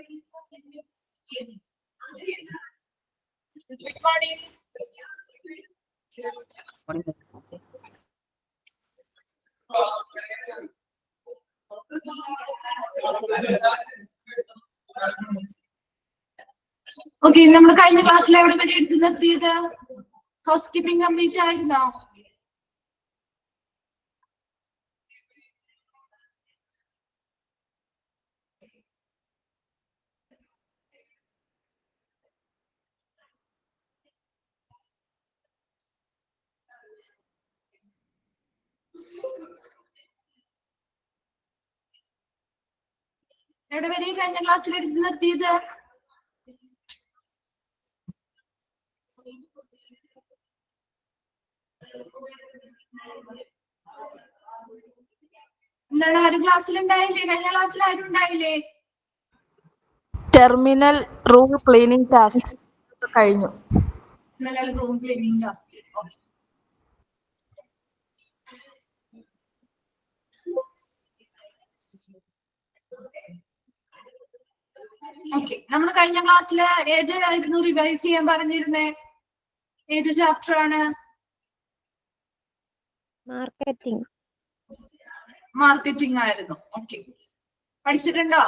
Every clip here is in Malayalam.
Good morning. Okay, നമ്മൾ കഴിഞ്ഞ ക്ലാസ്സിൽ എവിടെ വരെ എടുത്തു നിർത്തിയത്? ഹൗസ് കീപ്പിംഗ് കംപ്ലീറ്റ് ആയിരുന്നോ? എവിടെ വരെ കഴിഞ്ഞ ക്ലാസ്സിൽ എടുത്തു നിർത്തിയത്? എന്താണ്, ആരും ക്ലാസ്സിൽ ഉണ്ടായില്ലേ? കഴിഞ്ഞ ക്ലാസ്സിൽ ആരും ഉണ്ടായില്ലേ? ടെർമിനൽ റൂം ക്ലീനിങ് ടാസ്ക് കഴിഞ്ഞു. Room cleaning task. ഓക്കെ, നമ്മൾ കഴിഞ്ഞ ക്ലാസ്സിൽ ഏതായിരുന്നു റിവൈസ് ചെയ്യാൻ പറഞ്ഞിരുന്നേ? ഏത് ചാപ്റ്റർ ആണ്? മാർക്കറ്റിംഗ്. മാർക്കറ്റിംഗ് ആയിരുന്നു. ഓക്കെ, പഠിച്ചിട്ടുണ്ടോ?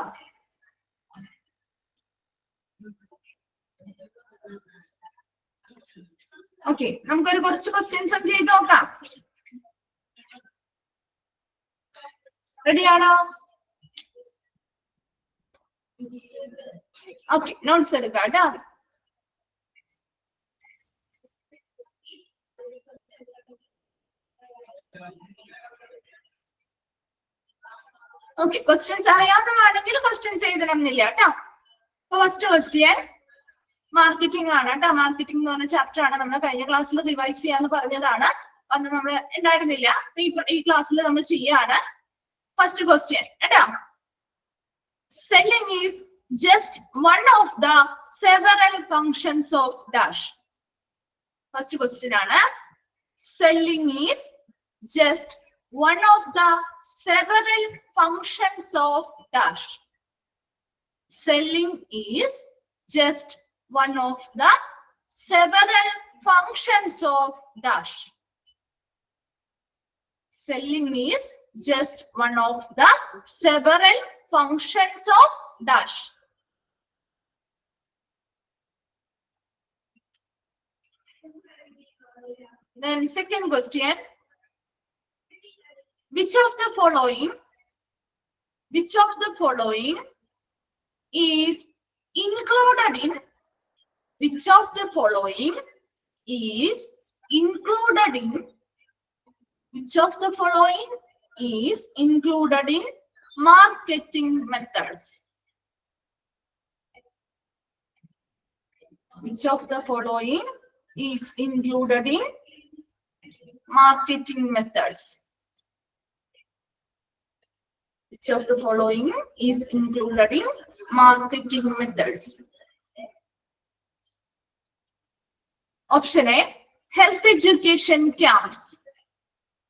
ഓക്കെ, നമുക്കൊരു കുറച്ച് ക്വസ്റ്റ്യൻസ് ഒന്ന് ചെയ്ത് നോക്കാം. റെഡിയാണോ? ഓക്കെ, നോട്ട്സ് എടുക്കാം കേട്ടോ. ഓക്കെ, ക്വസ്റ്റ്യൻസ് അറിയാവുന്നതാണെങ്കിൽ ക്വസ്റ്റ്യൻസ് എഴുതണമെന്നില്ല കേട്ടോ. അപ്പൊ ഫസ്റ്റ് ക്വസ്റ്റ്യൻ മാർക്കറ്റിംഗ് ആണ് കേട്ടോ. മാർക്കറ്റിംഗ് എന്ന് പറഞ്ഞ ചാപ്റ്റർ ആണ്. നമ്മൾ കഴിഞ്ഞ ക്ലാസ്സിൽ റിവൈസ് ചെയ്യാന്ന് പറഞ്ഞതാണ്. അന്ന് നമ്മൾ ഉണ്ടായിരുന്നില്ല. ഈ ക്ലാസ്സിൽ നമ്മൾ ചെയ്യാണ്. ഫസ്റ്റ് ക്വസ്റ്റ്യൻ കേട്ടോ. Selling is just one of the several functions of dash. First question ആണ്. Selling is just one of the several functions of dash. Selling is just one of the several functions of dash. Selling is just one of the several functions of dash. Then second question. Which of the following is included in marketing methods? Which of the following is included in marketing methods? Which of the following is included in marketing methods? Option A, health education camps.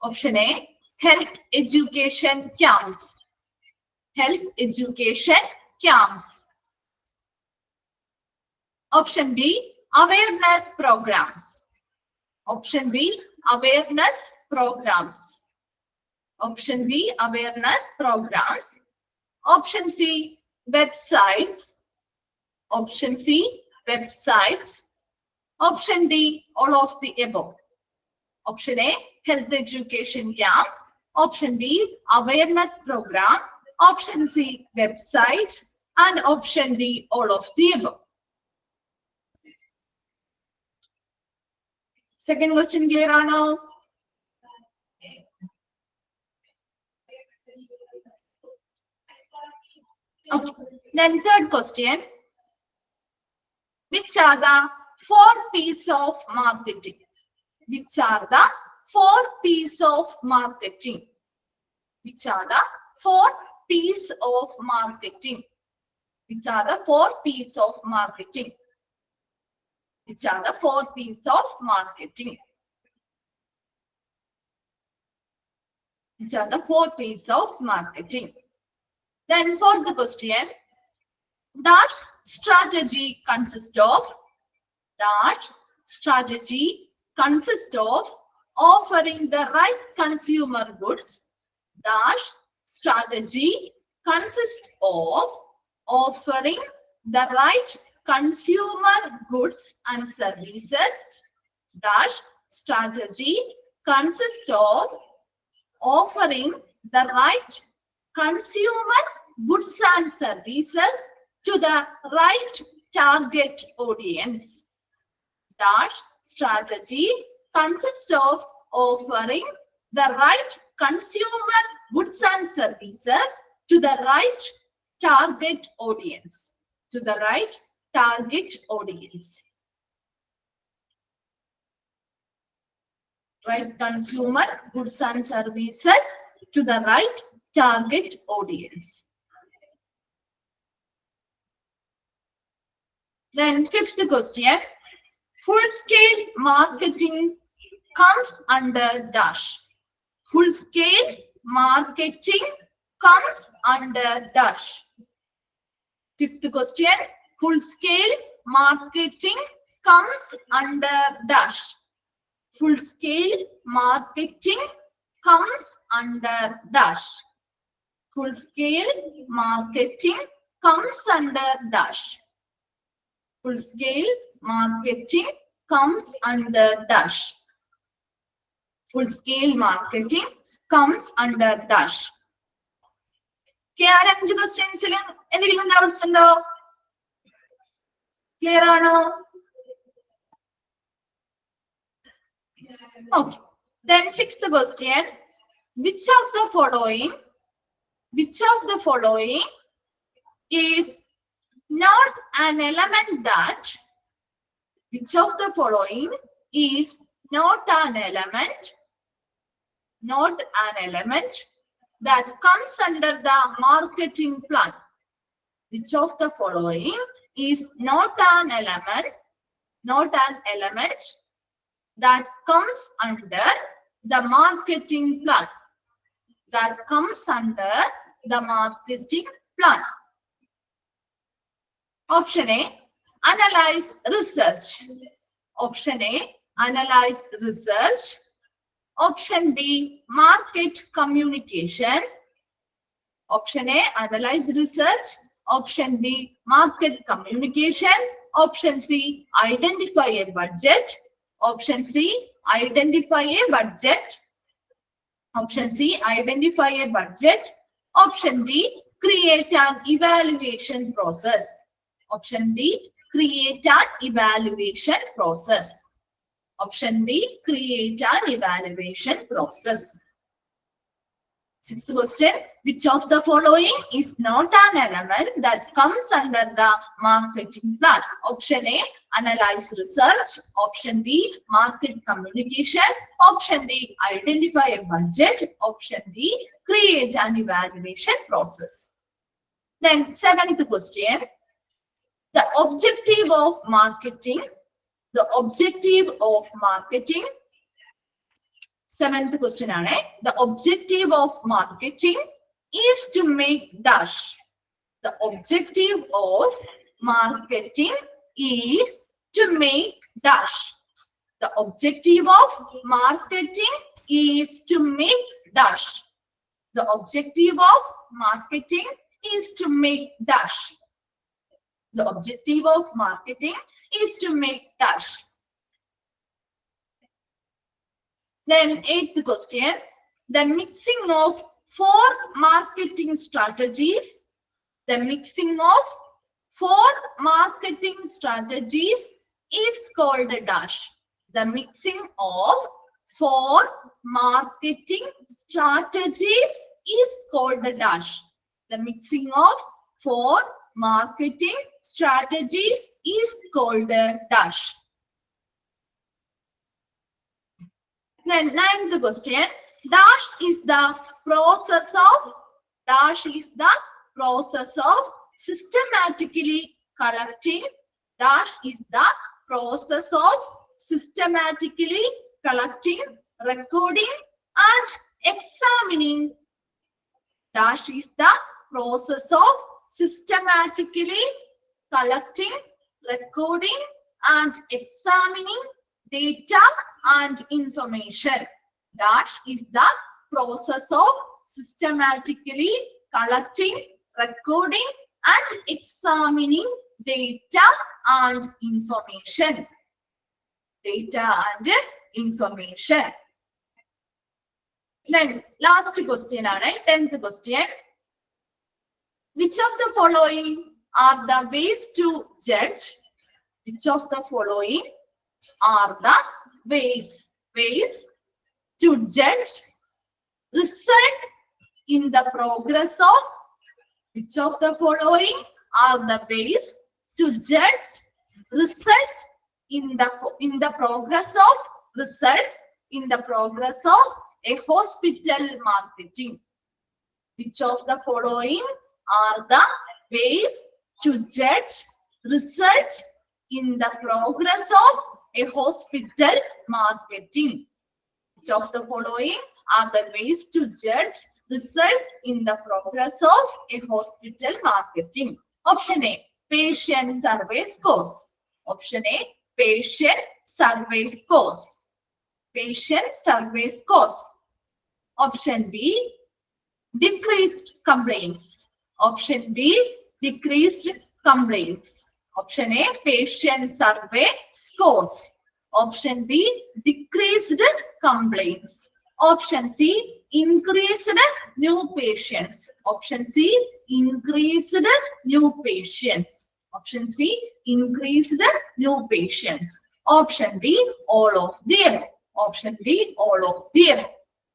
Option A, health education camps. Health education camps. Option B, awareness programs. Option B, awareness programs. Option B, awareness programs. Option C, websites. Option C, websites. Option D, all of the above. Option A, health education camp. Option B, awareness program. Option C, websites. And option D, all of the above. Second question clear or no? Okay. Then third question. Which are the 4 P's of marketing? Which are the 4 P's of marketing? Which are the 4 P's of marketing? Which are the 4 P's of marketing? Which are the 4 P's of marketing? Which are the 4 P's of marketing? Then fourth question. Dash strategy consists of offering the right consumer goods. Dash strategy consists of offering the right consumer goods and services. Dash strategy consists of offering the right consumer goods and services to the right target audience. Dash strategy consists of offering the right consumer goods and services to the right target audience. To the right target audience. Right consumer goods and services to the right target audience. Then fifth question, full-scale marketing comes under dash. Full-scale marketing comes under dash. Fifth question, full-scale marketing comes under dash. Full-scale marketing comes under dash. Full-scale marketing comes under dash. Full-scale marketing comes under dash. Full-scale marketing comes under dash. Are 5 questions എന്തെങ്കിലും doubts ഉണ്ടോ? Clear ആണോ? Okay. Then sixth question, which of the following is not an element that that comes under the marketing plan? Which of the following is not an element that comes under the marketing plan? That comes under the marketing plan. Option A, analyze research. Option A, analyze research. Option B, market communication. Option A, analyze research. Option B, market communication. Option C, identify a budget. Option C, identify a budget. Option C, identify a budget. Option D, create an evaluation process. Option D, create an evaluation process. Option D, create an evaluation process. Sixth question, which of the following is not an element that comes under the marketing plan? Option A, analyze research. Option B, market communication. Option D, identify a budget. Option D, create an evaluation process. Then seventh question, the objective of marketing. The objective of marketing. Seventh question ആണ്. The objective of marketing is to make dash. The objective of marketing is to make dash. The objective of marketing is to make dash. The objective of marketing is to make dash. The objective of marketing is to make dash. Then eighth question, the mixing of 4 marketing strategies. The mixing of 4 marketing strategies is called a dash. The mixing of 4 marketing strategies is called a dash. The mixing of 4 marketing strategies is called a dash. Then ninth question, dash is the process of systematically collecting. Dash is the process of systematically collecting, recording and examining. Dash is the process of systematically collecting, recording, and examining data and information. Dash is the process of systematically collecting, recording, and examining data and information. Data and information. Then last question ആണ് 10th question. Which of the following are the ways to judge? Which of the following are the ways to judge result in the progress of? Which of the following are the ways to judge results in the progress of results in the progress of a hospital marketing? Which of the following are the ways to judge results in the progress of a hospital marketing? Which of the following are the ways to judge results in the progress of a hospital marketing? Option A, patient survey scores. Option A, patient survey scores. Patient survey scores. Option B, decreased complaints. Option B, decreased complaints. Option A, patient survey scores. Option B, decreased complaints. Option C, increased new patients. Option C, increased new patients. Option C, increased new patients. Option D, all of the above. Option D, all of the above.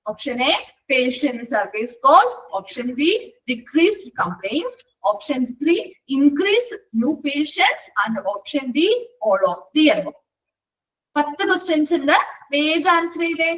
Option A, patient survey scores. Option B, decreased complaints. Option 3, increase new patients. And option D, all of the above. 10 questions ഉണ്ട്. വേഗം ആൻസർ ചെയ്തേ.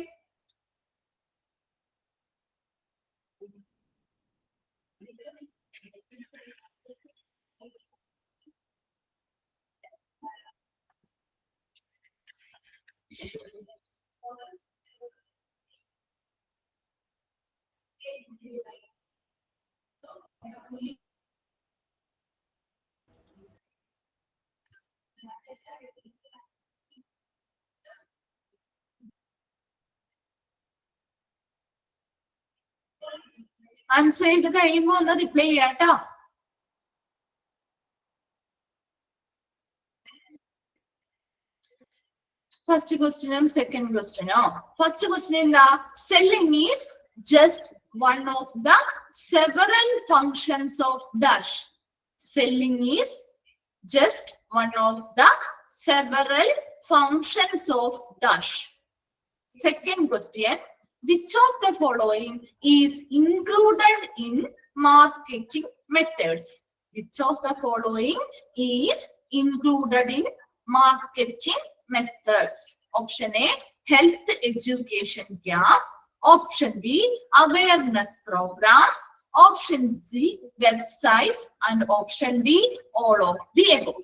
ആൻസർ ചെയ്ത് കഴിയുമ്പോ ഒന്ന് റിപ്ലൈ ചെയ്യാം കേട്ടോ. First question and second question. First question in the selling is just one of the several functions of dash. Selling is just one of the several functions of dash. Second question, which of the following is included in marketing methods? Which of the following is included in marketing methods? Option A, health education camp. Option B, awareness programs. Option C, websites. And option D, all of the above.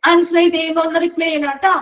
Answer ചെയ്ത് കഴിയുമ്പോ ഒന്ന് റിപ്ലൈ ചെയ്യണം കേട്ടോ.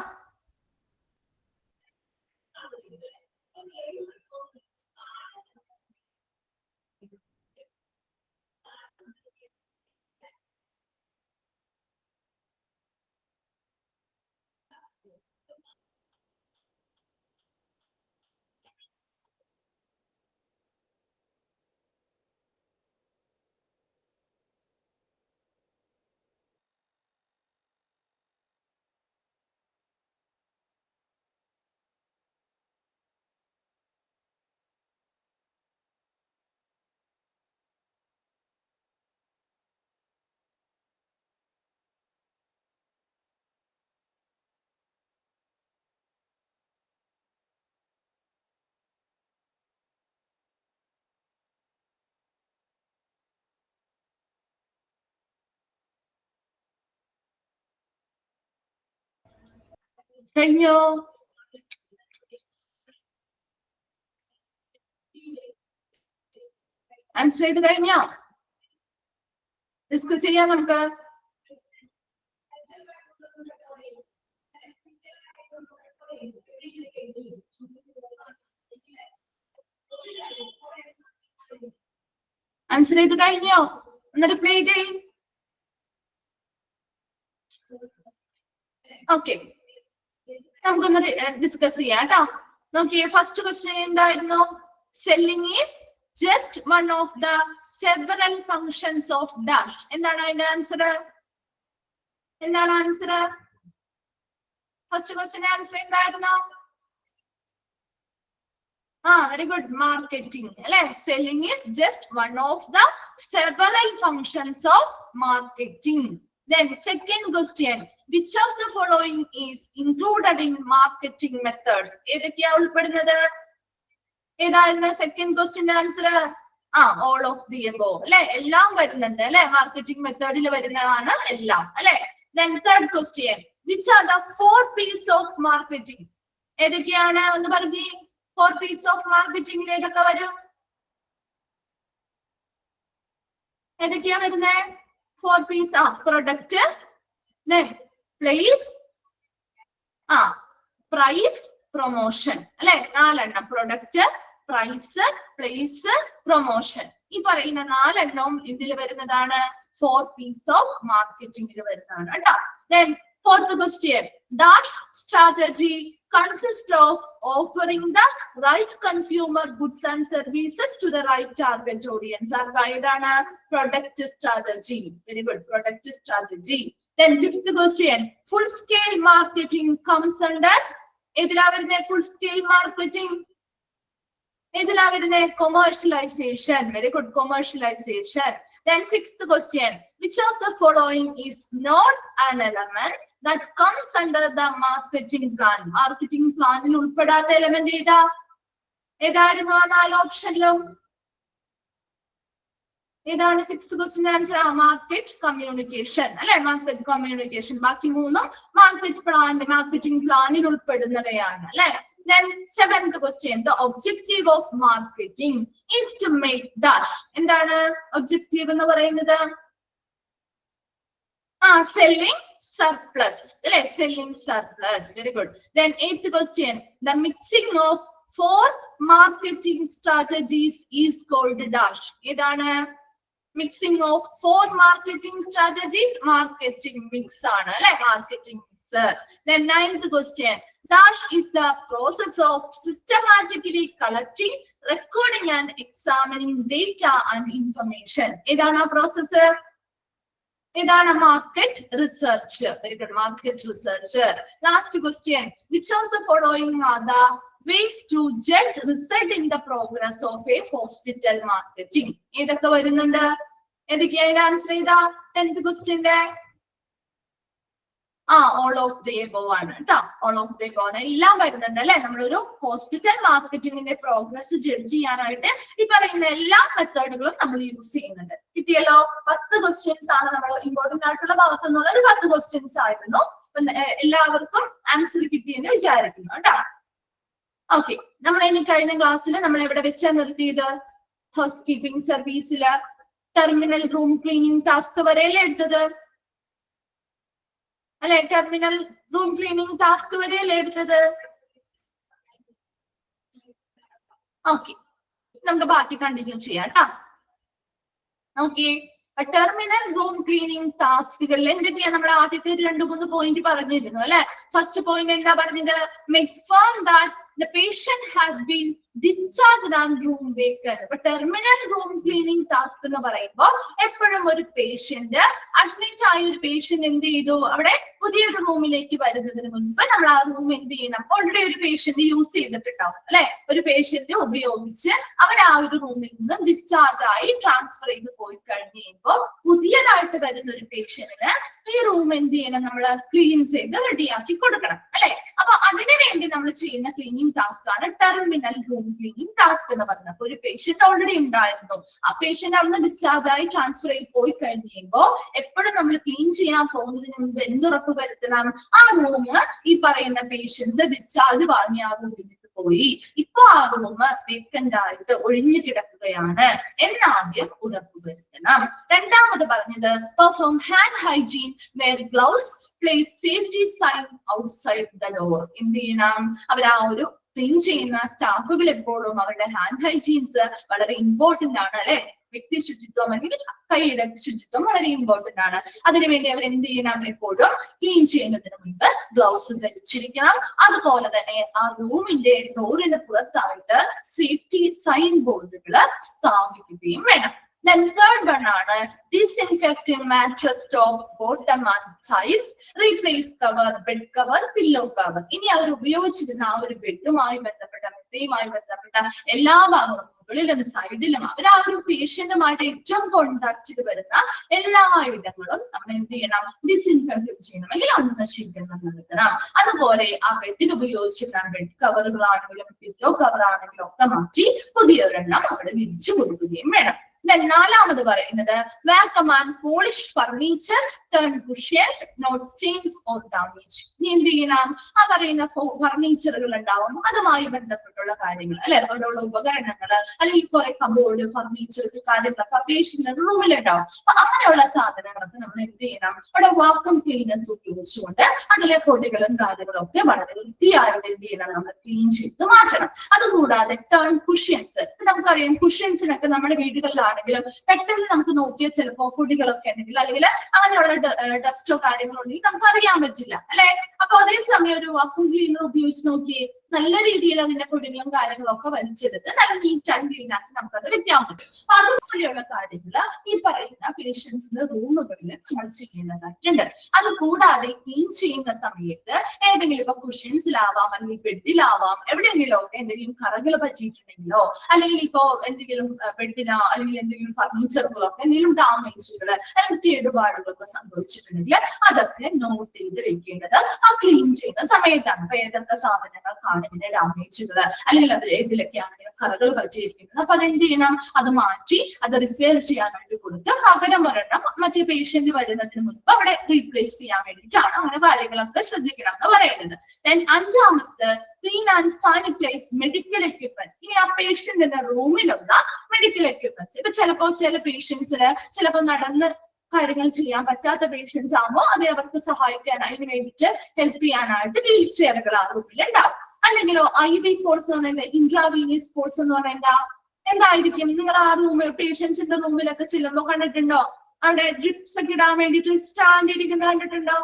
കഴിഞ്ഞോ? ആൻസർ ചെയ്ത് കഴിഞ്ഞോ? ഡിസ്കസ് ചെയ്യാം നമുക്ക്. ആൻസർ ചെയ്ത് കഴിഞ്ഞോ? ഒന്ന് റിപ്ലൈ ചെയ്യും. ഓക്കെ, നമുക്കൊന്ന് ഡിസ്കസ് ചെയ്യാം കേട്ടോ. നോക്കിയേ, ഫസ്റ്റ് ക്വസ്റ്റ്യൻ എന്തായിരുന്നു? Selling is just one of the several functions of dash. എന്താണ് അതിന്റെ ആൻസർ? എന്താണ് ആൻസർ? ഫസ്റ്റ് ക്വസ്റ്റ്യൻ ആൻസർ എന്തായിരുന്നു? വെരി ഗുഡ്, മാർക്കറ്റിംഗ് അല്ലെ. Selling is just one of the several functions of marketing. Then second question, which of the following is included in marketing methods? ഏതൊക്കെയാ ഉൾപ്പെടുന്നത്? ഏതായിരുന്നു സെക്കൻഡ് ക്വസ്റ്റ്യന്റെ answer? all of the above അല്ലെ. എല്ലാം വരുന്നുണ്ട് അല്ലെ, മാർക്കറ്റിംഗ് മെത്തേഡിൽ വരുന്നതാണ് എല്ലാം അല്ലെ. Then third question, which are the 4 P's of marketing? ഏതൊക്കെയാണ് ഒന്ന് പറഞ്ഞേ. 4 P's of marketing ഏതൊക്കെ വരും? ഏതൊക്കെയാ വരുന്നത്? 4 P's. Product, then place, price, promotion അല്ലെ. 4 എണ്ണം. Product, price, place, promotion. ഈ പറയുന്ന 4 എണ്ണവും ഇതിൽ വരുന്നതാണ് 4 P's of marketing വരുന്നതാണ് കേട്ടോ. Then fourth question, dash strategy consists of offering the right consumer goods and services to the right target audience. ഏതാണ്? Product strategy. Very good, product strategy. Then fifth question, full scale marketing comes under ഏതിലാ വരുന്നത്? full scale marketing ഏതിലാ വരുന്നത്? commercialization. Very good, commercialization. Then sixth question, which of the following is not an element that comes under the marketing plan? Marketing planil ulpedatha element ഏതാ? ഏതായിരുന്നു ആ 4 ഓപ്ഷനിലും? ഏതാണ് sixth question answer? Market communication അല്ലെ. Market communication. ബാക്കി 3 മാർക്കറ്റിംഗ് പ്ലാനിൽ ഉൾപ്പെടുന്നവയാണ് അല്ലെ. Then seventh question, the objective of marketing is to make dash. എന്താണ് ഒബ്ജക്റ്റീവ് എന്ന് പറയുന്നത്? selling surplus അല്ലെ. selling surplus. Very good. Then eighth question, the mixing of 4 marketing strategies is called dash. ഏതാണ്? mixing of 4 marketing strategies, marketing mix ആണ് അല്ലെ. marketing mix. Then ninth question, dash is the process of systematically collecting, recording and examining data and information. ഏതാണ് ആ പ്രോസസ്? ഏതാണ്? Market research. Very good, market research. Last question, which of the following are the ways to judge result in the progress of a hospital marketing? ഏതൊക്കെ വരുന്നുണ്ട്? ഏതൊക്കെയാണ് ആൻസർ ചെയ്താ 10th ക്വസ്റ്റ്യന്റെ? all of the above ആണ് കേട്ടോ. all of the above ആണ്. എല്ലാം വരുന്നുണ്ട് അല്ലെ. നമ്മളൊരു ഹോസ്പിറ്റൽ മാർക്കറ്റിംഗിന്റെ പ്രോഗ്രസ് ജഡ്ജ് ചെയ്യാനായിട്ട് ഈ പറയുന്ന എല്ലാ മെത്തേഡുകളും നമ്മൾ യൂസ് ചെയ്യുന്നുണ്ട്. കിട്ടിയല്ലോ? 10 ക്വസ്റ്റ്യൻസ് ആണ് നമ്മൾ ഇമ്പോർട്ടന്റ് ആയിട്ടുള്ള ഭാഗത്തു നിന്നുള്ള ഒരു 10 ക്വസ്റ്റ്യൻസ് ആയിരുന്നു. എല്ലാവർക്കും ആൻസർ കിട്ടിയെന്ന് വിചാരിക്കുന്നു കേട്ടോ. ഓക്കെ, നമ്മൾ ഇനി കഴിഞ്ഞ ക്ലാസ്സിൽ നമ്മൾ എവിടെ വെച്ചാ നിർത്തിയത്? ഹൗസ് കീപ്പിംഗ് സർവീസില് ടെർമിനൽ റൂം ക്ലീനിങ് ടാസ്ക് വരെയല്ലേ എടുത്തത് അല്ലെ. ടെർമിനൽ റൂം ക്ലീനിങ് ടാസ്ക് വരെയല്ലേ എടുത്തത്? ഓക്കെ, നമുക്ക് ബാക്കി കണ്ടിന്യൂ ചെയ്യാം കേട്ടോ. ഓക്കെ, ടെർമിനൽ റൂം ക്ലീനിങ് ടാസ്കുകളിൽ എന്തൊക്കെയാ? നമ്മൾ ആദ്യത്തെ 2-3 പോയിന്റ് പറഞ്ഞിരുന്നു അല്ലെ. ഫസ്റ്റ് പോയിന്റ് എന്താ പറഞ്ഞത്? make firm that the patient has been discharged and room vacant. അപ്പൊ ടെർമിനൽ റൂം ക്ലീനിങ് ടാസ്ക് എന്ന് പറയുമ്പോൾ എപ്പോഴും ഒരു പേഷ്യന്റ് അഡ്മിറ്റ് ആയ ഒരു പേഷ്യന്റ് എന്ത് ചെയ്തു? അവിടെ പുതിയൊരു റൂമിലേക്ക് വരുന്നതിന് മുൻപ് നമ്മൾ ആ റൂം എന്ത് ചെയ്യണം? ഓൾറെഡി ഒരു പേഷ്യന്റ് യൂസ് ചെയ്തിട്ടുണ്ടാവും അല്ലെ. ഒരു പേഷ്യന്റ് ഉപയോഗിച്ച് അവർ ആ ഒരു റൂമിൽ നിന്ന് ഡിസ്ചാർജ് ആയി ട്രാൻസ്ഫർ ചെയ്ത് പോയി കഴിഞ്ഞ് കഴിയുമ്പോൾ പുതിയതായിട്ട് വരുന്ന ഒരു പേഷ്യന്റിന് ഈ റൂം എന്ത് ചെയ്യണം? നമ്മൾ ക്ലീൻ ചെയ്ത് റെഡിയാക്കി കൊടുക്കണം അല്ലെ. അപ്പൊ അതിനു വേണ്ടി നമ്മൾ ചെയ്യുന്ന ക്ലീനിങ് ടാസ്ക് ആണ് ടെർമിനൽ റൂം ക്ലീനിങ് ടാസ്ക് എന്ന് പറയുന്നത്. അപ്പൊ ഒരു പേഷ്യന്റ് ഓൾറെഡി ഉണ്ടായിരുന്നു, ആ പേഷ്യന്റ് അവിടുന്ന് ഡിസ്ചാർജ് ആയി ട്രാൻസ്ഫർ ചെയ്ത് പോയി കഴിഞ്ഞ് കഴിയുമ്പോൾ എപ്പോഴും നമ്മൾ ക്ലീൻ ചെയ്യാൻ പോകുന്നതിന് മുമ്പ് എന്തുറപ്പ് വരുത്തണം? ആ റൂം ഈ പറയുന്ന പേഷ്യൻസ് ഡിസ്ചാർജ് വാങ്ങിയ ആ റൂമിൽ പോയി, ഇപ്പൊ ആ റൂം വേക്കന്റ് ആയിട്ട് ഒഴിഞ്ഞു കിടക്കുകയാണ് എന്നാദ്യം ഉറപ്പുവരുത്തണം. രണ്ടാമത് പറഞ്ഞത് perform hand hygiene, wear gloves, place safety sign outside the door. എന്ത് ചെയ്യണം? അവർ ആ ഒരു ക്ലീൻ ചെയ്യുന്ന സ്റ്റാഫുകൾ എപ്പോഴും അവരുടെ ഹാൻഡ് ഹൈജീൻസ് വളരെ ഇമ്പോർട്ടന്റ് ആണ് അല്ലെ. വ്യക്തി ശുചിത്വം അല്ലെങ്കിൽ കൈയുടെ ശുചിത്വം വളരെ ഇമ്പോർട്ടന്റ് ആണ്. അതിനുവേണ്ടി അവർ എന്ത് ചെയ്യണം? എപ്പോഴും ക്ലീൻ ചെയ്യുന്നതിന് മുൻപ് ഗ്ലൗസ് ധരിച്ചിരിക്കണം. അതുപോലെ തന്നെ ആ റൂമിന്റെ ഡോറിന് പുറത്തായിട്ട് സേഫ്റ്റി സൈൻ ബോർഡുകൾ സ്ഥാപിക്കുകയും വേണം. Then third one ആണ് disinfecting mattress top, bottom and sides, replace cover, bed cover, pillow cover. ഇനി അവർ ഉപയോഗിച്ചിരുന്ന ആ ഒരു ബെഡുമായി ബന്ധപ്പെട്ട മെത്തയുമായി ബന്ധപ്പെട്ട എല്ലാ ഭാഗങ്ങളും മുകളിലും സൈഡിലും അവർ ആ ഒരു പേഷ്യന്റുമായിട്ട് ഏറ്റവും കോണ്ടാക്റ്റിൽ വരുന്ന എല്ലാ ഇടങ്ങളും നമ്മൾ എന്ത് ചെയ്യണം? ഡിസിൻഫെക്ട് ചെയ്യണം, അല്ലെങ്കിൽ അണുനശീകരണം നടത്തണം. അതുപോലെ ആ ബെഡിൽ ഉപയോഗിച്ചിരുന്ന ബെഡ് കവറുകളാണെങ്കിലും പില്ലോ കവർ ആണെങ്കിലും ഒക്കെ മാറ്റി പുതിയ ഒരെണ്ണം അവിടെ വിരിച്ചു കൊടുക്കുകയും വേണം. നാലാമത് പറയുന്നത് vacuum and polish furniture, turn cushions, note stains or damage. നീ എന്ത് ചെയ്യണം? ആ പറയുന്ന ഫർണിച്ചറുകൾ ഉണ്ടാവും, അതുമായി ബന്ധപ്പെട്ടുള്ള കാര്യങ്ങൾ അല്ലെ, അവിടെയുള്ള ഉപകരണങ്ങൾ അല്ലെങ്കിൽ കുറെ കബോർഡ് ഫർണിച്ചർ കാര്യങ്ങളൊക്കെ പേഷ്യന്റ് റൂമിലുണ്ടാവും. അപ്പൊ അങ്ങനെയുള്ള സാധനങ്ങളൊക്കെ നമ്മൾ എന്ത് ചെയ്യണം? അവിടെ വാക്യൂം ക്ലീനേഴ്സ് ഉപയോഗിച്ചുകൊണ്ട് അതിലെ പൊടികളും കാര്യങ്ങളും ഒക്കെ വളരെ വൃത്തിയായിട്ട് എന്ത് ചെയ്യണം? നമ്മൾ ക്ലീൻ ചെയ്ത് മാറ്റണം. അതുകൂടാതെ ടേൺ കുഷ്യൻസ്, നമുക്കറിയാം കുഷ്യൻസിനൊക്കെ നമ്മുടെ വീടുകളിലാണെങ്കിലും പെട്ടെന്ന് നമുക്ക് നോക്കിയാൽ ചിലപ്പോ പൊടികളൊക്കെ ഉണ്ടെങ്കിൽ അല്ലെങ്കിൽ അങ്ങനെയുള്ള ഡസ്റ്റോ കാര്യങ്ങളോ ഉണ്ടെങ്കിൽ നമുക്ക് അറിയാൻ പറ്റില്ല അല്ലെ. അപ്പൊ അതേസമയം ഒരു വാക്യൂം ക്ലീനർ ഉപയോഗിച്ച് നോക്കിയേ, നല്ല രീതിയിൽ അതിന്റെ പൊടികളും കാര്യങ്ങളും ഒക്കെ വലിച്ചെടുത്ത് നല്ല നീറ്റ് ആൻഡ് ക്ലീൻ ആക്കി നമുക്കത് വെക്കാൻ പറ്റും. അപ്പൊ അതുപോലെയുള്ള കാര്യങ്ങൾ ഈ പറയുന്ന പേഷ്യൻസിന്റെ റൂമുകളിൽ നമ്മൾ ചെയ്യേണ്ടതായിട്ടുണ്ട്. അത് കൂടാതെ ക്ലീൻ ചെയ്യുന്ന സമയത്ത് ഏതെങ്കിലും ഇപ്പൊ കുഷ്യൻസിലാവാം അല്ലെങ്കിൽ ബെഡിലാവാം എവിടെയെങ്കിലും ഒക്കെ എന്തെങ്കിലും കറകൾ പറ്റിയിട്ടുണ്ടെങ്കിലോ അല്ലെങ്കിൽ ഇപ്പോ എന്തെങ്കിലും ബെഡിനോ അല്ലെങ്കിൽ എന്തെങ്കിലും ഫർണിച്ചറുകളൊക്കെ എന്തെങ്കിലും ഡാമേജുകൾ അല്ലെങ്കിൽ കേടുപാടുകളൊക്കെ സംഭവിച്ചിട്ടുണ്ടെങ്കിൽ അതൊക്കെ നോട്ട് ചെയ്ത് വെക്കേണ്ടത് ആ ക്ലീൻ ചെയ്യുന്ന സമയത്താണ്. അപ്പൊ ഏതൊക്കെ സാധനങ്ങൾക്കാണ് ഇതിന്റെ ഡാമേജുകൾ അല്ലെങ്കിൽ അത് ഏതിലൊക്കെയാണ് കറകൾ പറ്റിയിരിക്കുന്നത്, അപ്പൊ അതെന്ത് ചെയ്യണം? അത് മാറ്റി അത് റിപ്പയർ ചെയ്യാനായിട്ട് കൊടുത്ത് പകരം ഒരെണ്ണം മറ്റേ പേഷ്യന്റ് വരുന്നതിന് മുൻപ് അവിടെ റീപ്ലേസ് ചെയ്യാൻ വേണ്ടിയിട്ടാണ്. അങ്ങനെ കാര്യങ്ങളൊക്കെ ശ്രദ്ധിക്കണം എന്ന് പറയുന്നത്. ദെൻ അഞ്ചാമത്തെ clean and sanitise medical equipment. ഇനി ആ പേഷ്യന്റിന്റെ റൂമിലുള്ള മെഡിക്കൽ എക്യുപ്മെന്റ്സ്, ഇപ്പൊ ചിലപ്പോ ചില പേഷ്യൻസിന് ചിലപ്പോ നടന്ന് കാര്യങ്ങൾ ചെയ്യാൻ പറ്റാത്ത പേഷ്യൻസ് ആകുമ്പോൾ അത് അവർക്ക് സഹായിക്കാൻ അതിന് വേണ്ടിയിട്ട് ഹെൽപ്പ് ചെയ്യാനായിട്ട് വീൽ ചെയറുകൾ ആ റൂമിൽ ഉണ്ടാവും. അല്ലെങ്കിലോ IV പോർട്സ് എന്ന് പറയുന്നത് ഇൻട്രാവീനിയസ് പോർട്സ് എന്ന് പറയുന്നത് എന്തായിരിക്കും? നിങ്ങൾ ആ റൂമിൽ പേഷ്യൻസിന്റെ റൂമിലൊക്കെ ചെല്ലുമ്പോൾ കണ്ടിട്ടുണ്ടോ? അവിടെ ഡ്രിപ്സ് ഒക്കെ ഇടാൻ വേണ്ടിയിട്ട് സ്റ്റാൻഡ് ഇരിക്കുന്നത് കണ്ടിട്ടുണ്ടോ?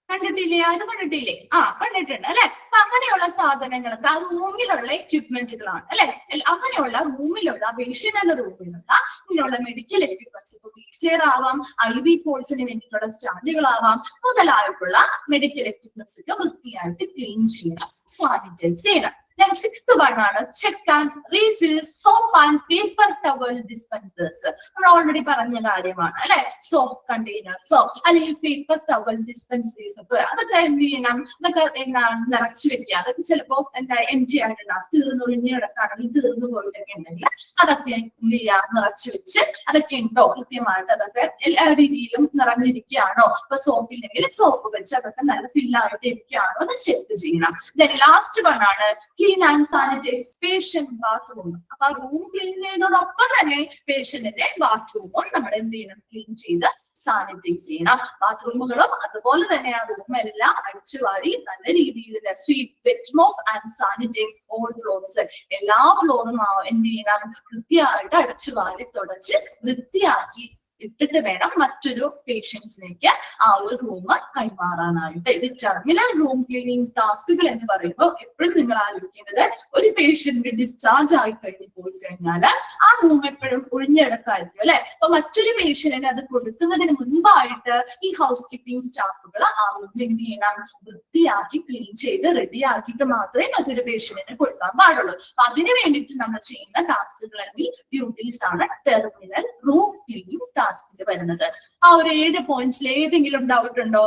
കണ്ടിട്ടില്ലേ? അത് കണ്ടിട്ടില്ലേ? കണ്ടിട്ടുണ്ട് അല്ലെ. അപ്പൊ അങ്ങനെയുള്ള സാധനങ്ങളൊക്കെ ആ റൂമിലുള്ള എക്യുപ്മെന്റുകളാണ് അല്ലെ. അങ്ങനെയുള്ള റൂമിലുള്ള പേഷ്യന്റ് റൂമിലുള്ള ഇങ്ങനെയുള്ള മെഡിക്കൽ എക്യുപ്മെന്റ്സ്, ഇപ്പൊ വീൽ ചെയർ ആവാം, IV പോൾസിന് വേണ്ടിയിട്ടുള്ള സ്റ്റാൻഡുകളാവാം, മുതലായിട്ടുള്ള മെഡിക്കൽ എക്യുപ്മെന്റ്സ് ഒക്കെ വൃത്തിയായിട്ട് ക്ലീൻ ചെയ്യണം, സാനിറ്റൈസ് ചെയ്യണം. Then sixth one ആണ് check and refill soap and paper towel dispensers. നമ്മൾ ഓൾറെഡി പറഞ്ഞ കാര്യമാണ് അല്ലെ. സോപ്പ് കണ്ടെയ്നേഴ്സോ അല്ലെങ്കിൽ പേപ്പർ ടവൽ ഡിസ്പെൻസേഴ്സ് ഒക്കെ അതൊക്കെ എന്ത് ചെയ്യണം? അതൊക്കെ എന്താണ് നിറച്ചു വെക്കുക. അതൊക്കെ ചിലപ്പോ എന്താ empty ആയിട്ടുണ്ടാവും, തീർന്നൊഴിഞ്ഞ് കിടക്കുകയാണെങ്കിൽ തീർന്നു പോയിട്ടൊക്കെ ഉണ്ടെങ്കിൽ അതൊക്കെ എന്ത് ചെയ്യാം? നിറച്ചു വെച്ച് അതൊക്കെ ഉണ്ടോ കൃത്യമായിട്ട്, അതൊക്കെ എല്ലാ രീതിയിലും നിറഞ്ഞിരിക്കുകയാണോ? ഇപ്പൊ സോപ്പ് ഇല്ലെങ്കിൽ സോപ്പ് വെച്ച് അതൊക്കെ നല്ല ഫില്ലായിട്ട് ഇരിക്കുകയാണോ എന്ന് ചെക്ക് ചെയ്യണം. ദെൻ ലാസ്റ്റ് വൺ ആണ് clean and sanitise patient bathroom. അപ്പൊ ആ റൂം ക്ലീൻ ചെയ്യുന്നതോടൊപ്പം തന്നെ പേഷ്യന്റിന്റെ ബാത്റൂമും നമ്മൾ എന്ത് ചെയ്യണം? ക്ലീൻ ചെയ്ത് സാനിറ്റൈസ് ചെയ്യണം. ബാത്റൂമുകളും അതുപോലെ തന്നെ ആ റൂമെല്ലാം അടിച്ചുവാരി നല്ല രീതിയിൽ sweep, wet mop and sanitize all floors. എല്ലാ ഫ്ലോറും എന്ത് ചെയ്യണം? കൃത്യമായിട്ട് അടിച്ചുവാരി തുടച്ച് വൃത്തിയാക്കി ഇട്ടിട്ട് വേണം മറ്റൊരു പേഷ്യൻസിലേക്ക് ആ ഒരു റൂം കൈമാറാനായിട്ട്. ഇത് ടെർമിനൽ റൂം ക്ലീനിങ് ടാസ്കുകൾ എന്ന് പറയുമ്പോൾ എപ്പോഴും നിങ്ങൾ ആലോചിക്കേണ്ടത്, ഒരു പേഷ്യന്റ് ഡിസ്ചാർജ് ആയി കഴിഞ്ഞ് പോയി കഴിഞ്ഞാൽ ആ റൂം എപ്പോഴും ഒഴിഞ്ഞെടുക്കായിരിക്കും അല്ലെ. അപ്പൊ മറ്റൊരു പേഷ്യന്റിന് അത് കൊടുക്കുന്നതിന് മുൻപായിട്ട് ഈ ഹൗസ് കീപ്പിംഗ് സ്റ്റാഫുകൾ ആ റൂമിൽ എന്ത് ചെയ്യണം? വൃത്തിയാക്കി ക്ലീൻ ചെയ്ത് റെഡി ആക്കിയിട്ട് മാത്രമേ മറ്റൊരു പേഷ്യന്റിന് കൊടുക്കാൻ പാടുള്ളൂ. അപ്പൊ അതിനു വേണ്ടിയിട്ട് നമ്മൾ ചെയ്യുന്ന ടാസ്കുകൾ അല്ലെങ്കിൽ ഡ്യൂട്ടീസ് ആണ് ടെർമിനൽ റൂം ക്ലീനിങ് ടാസ്കിൽ വരുന്നത്. ആ ഒരു 7 പോയിന്റ്സിൽ ഏതെങ്കിലും ഡൗട്ട് ഉണ്ടോ?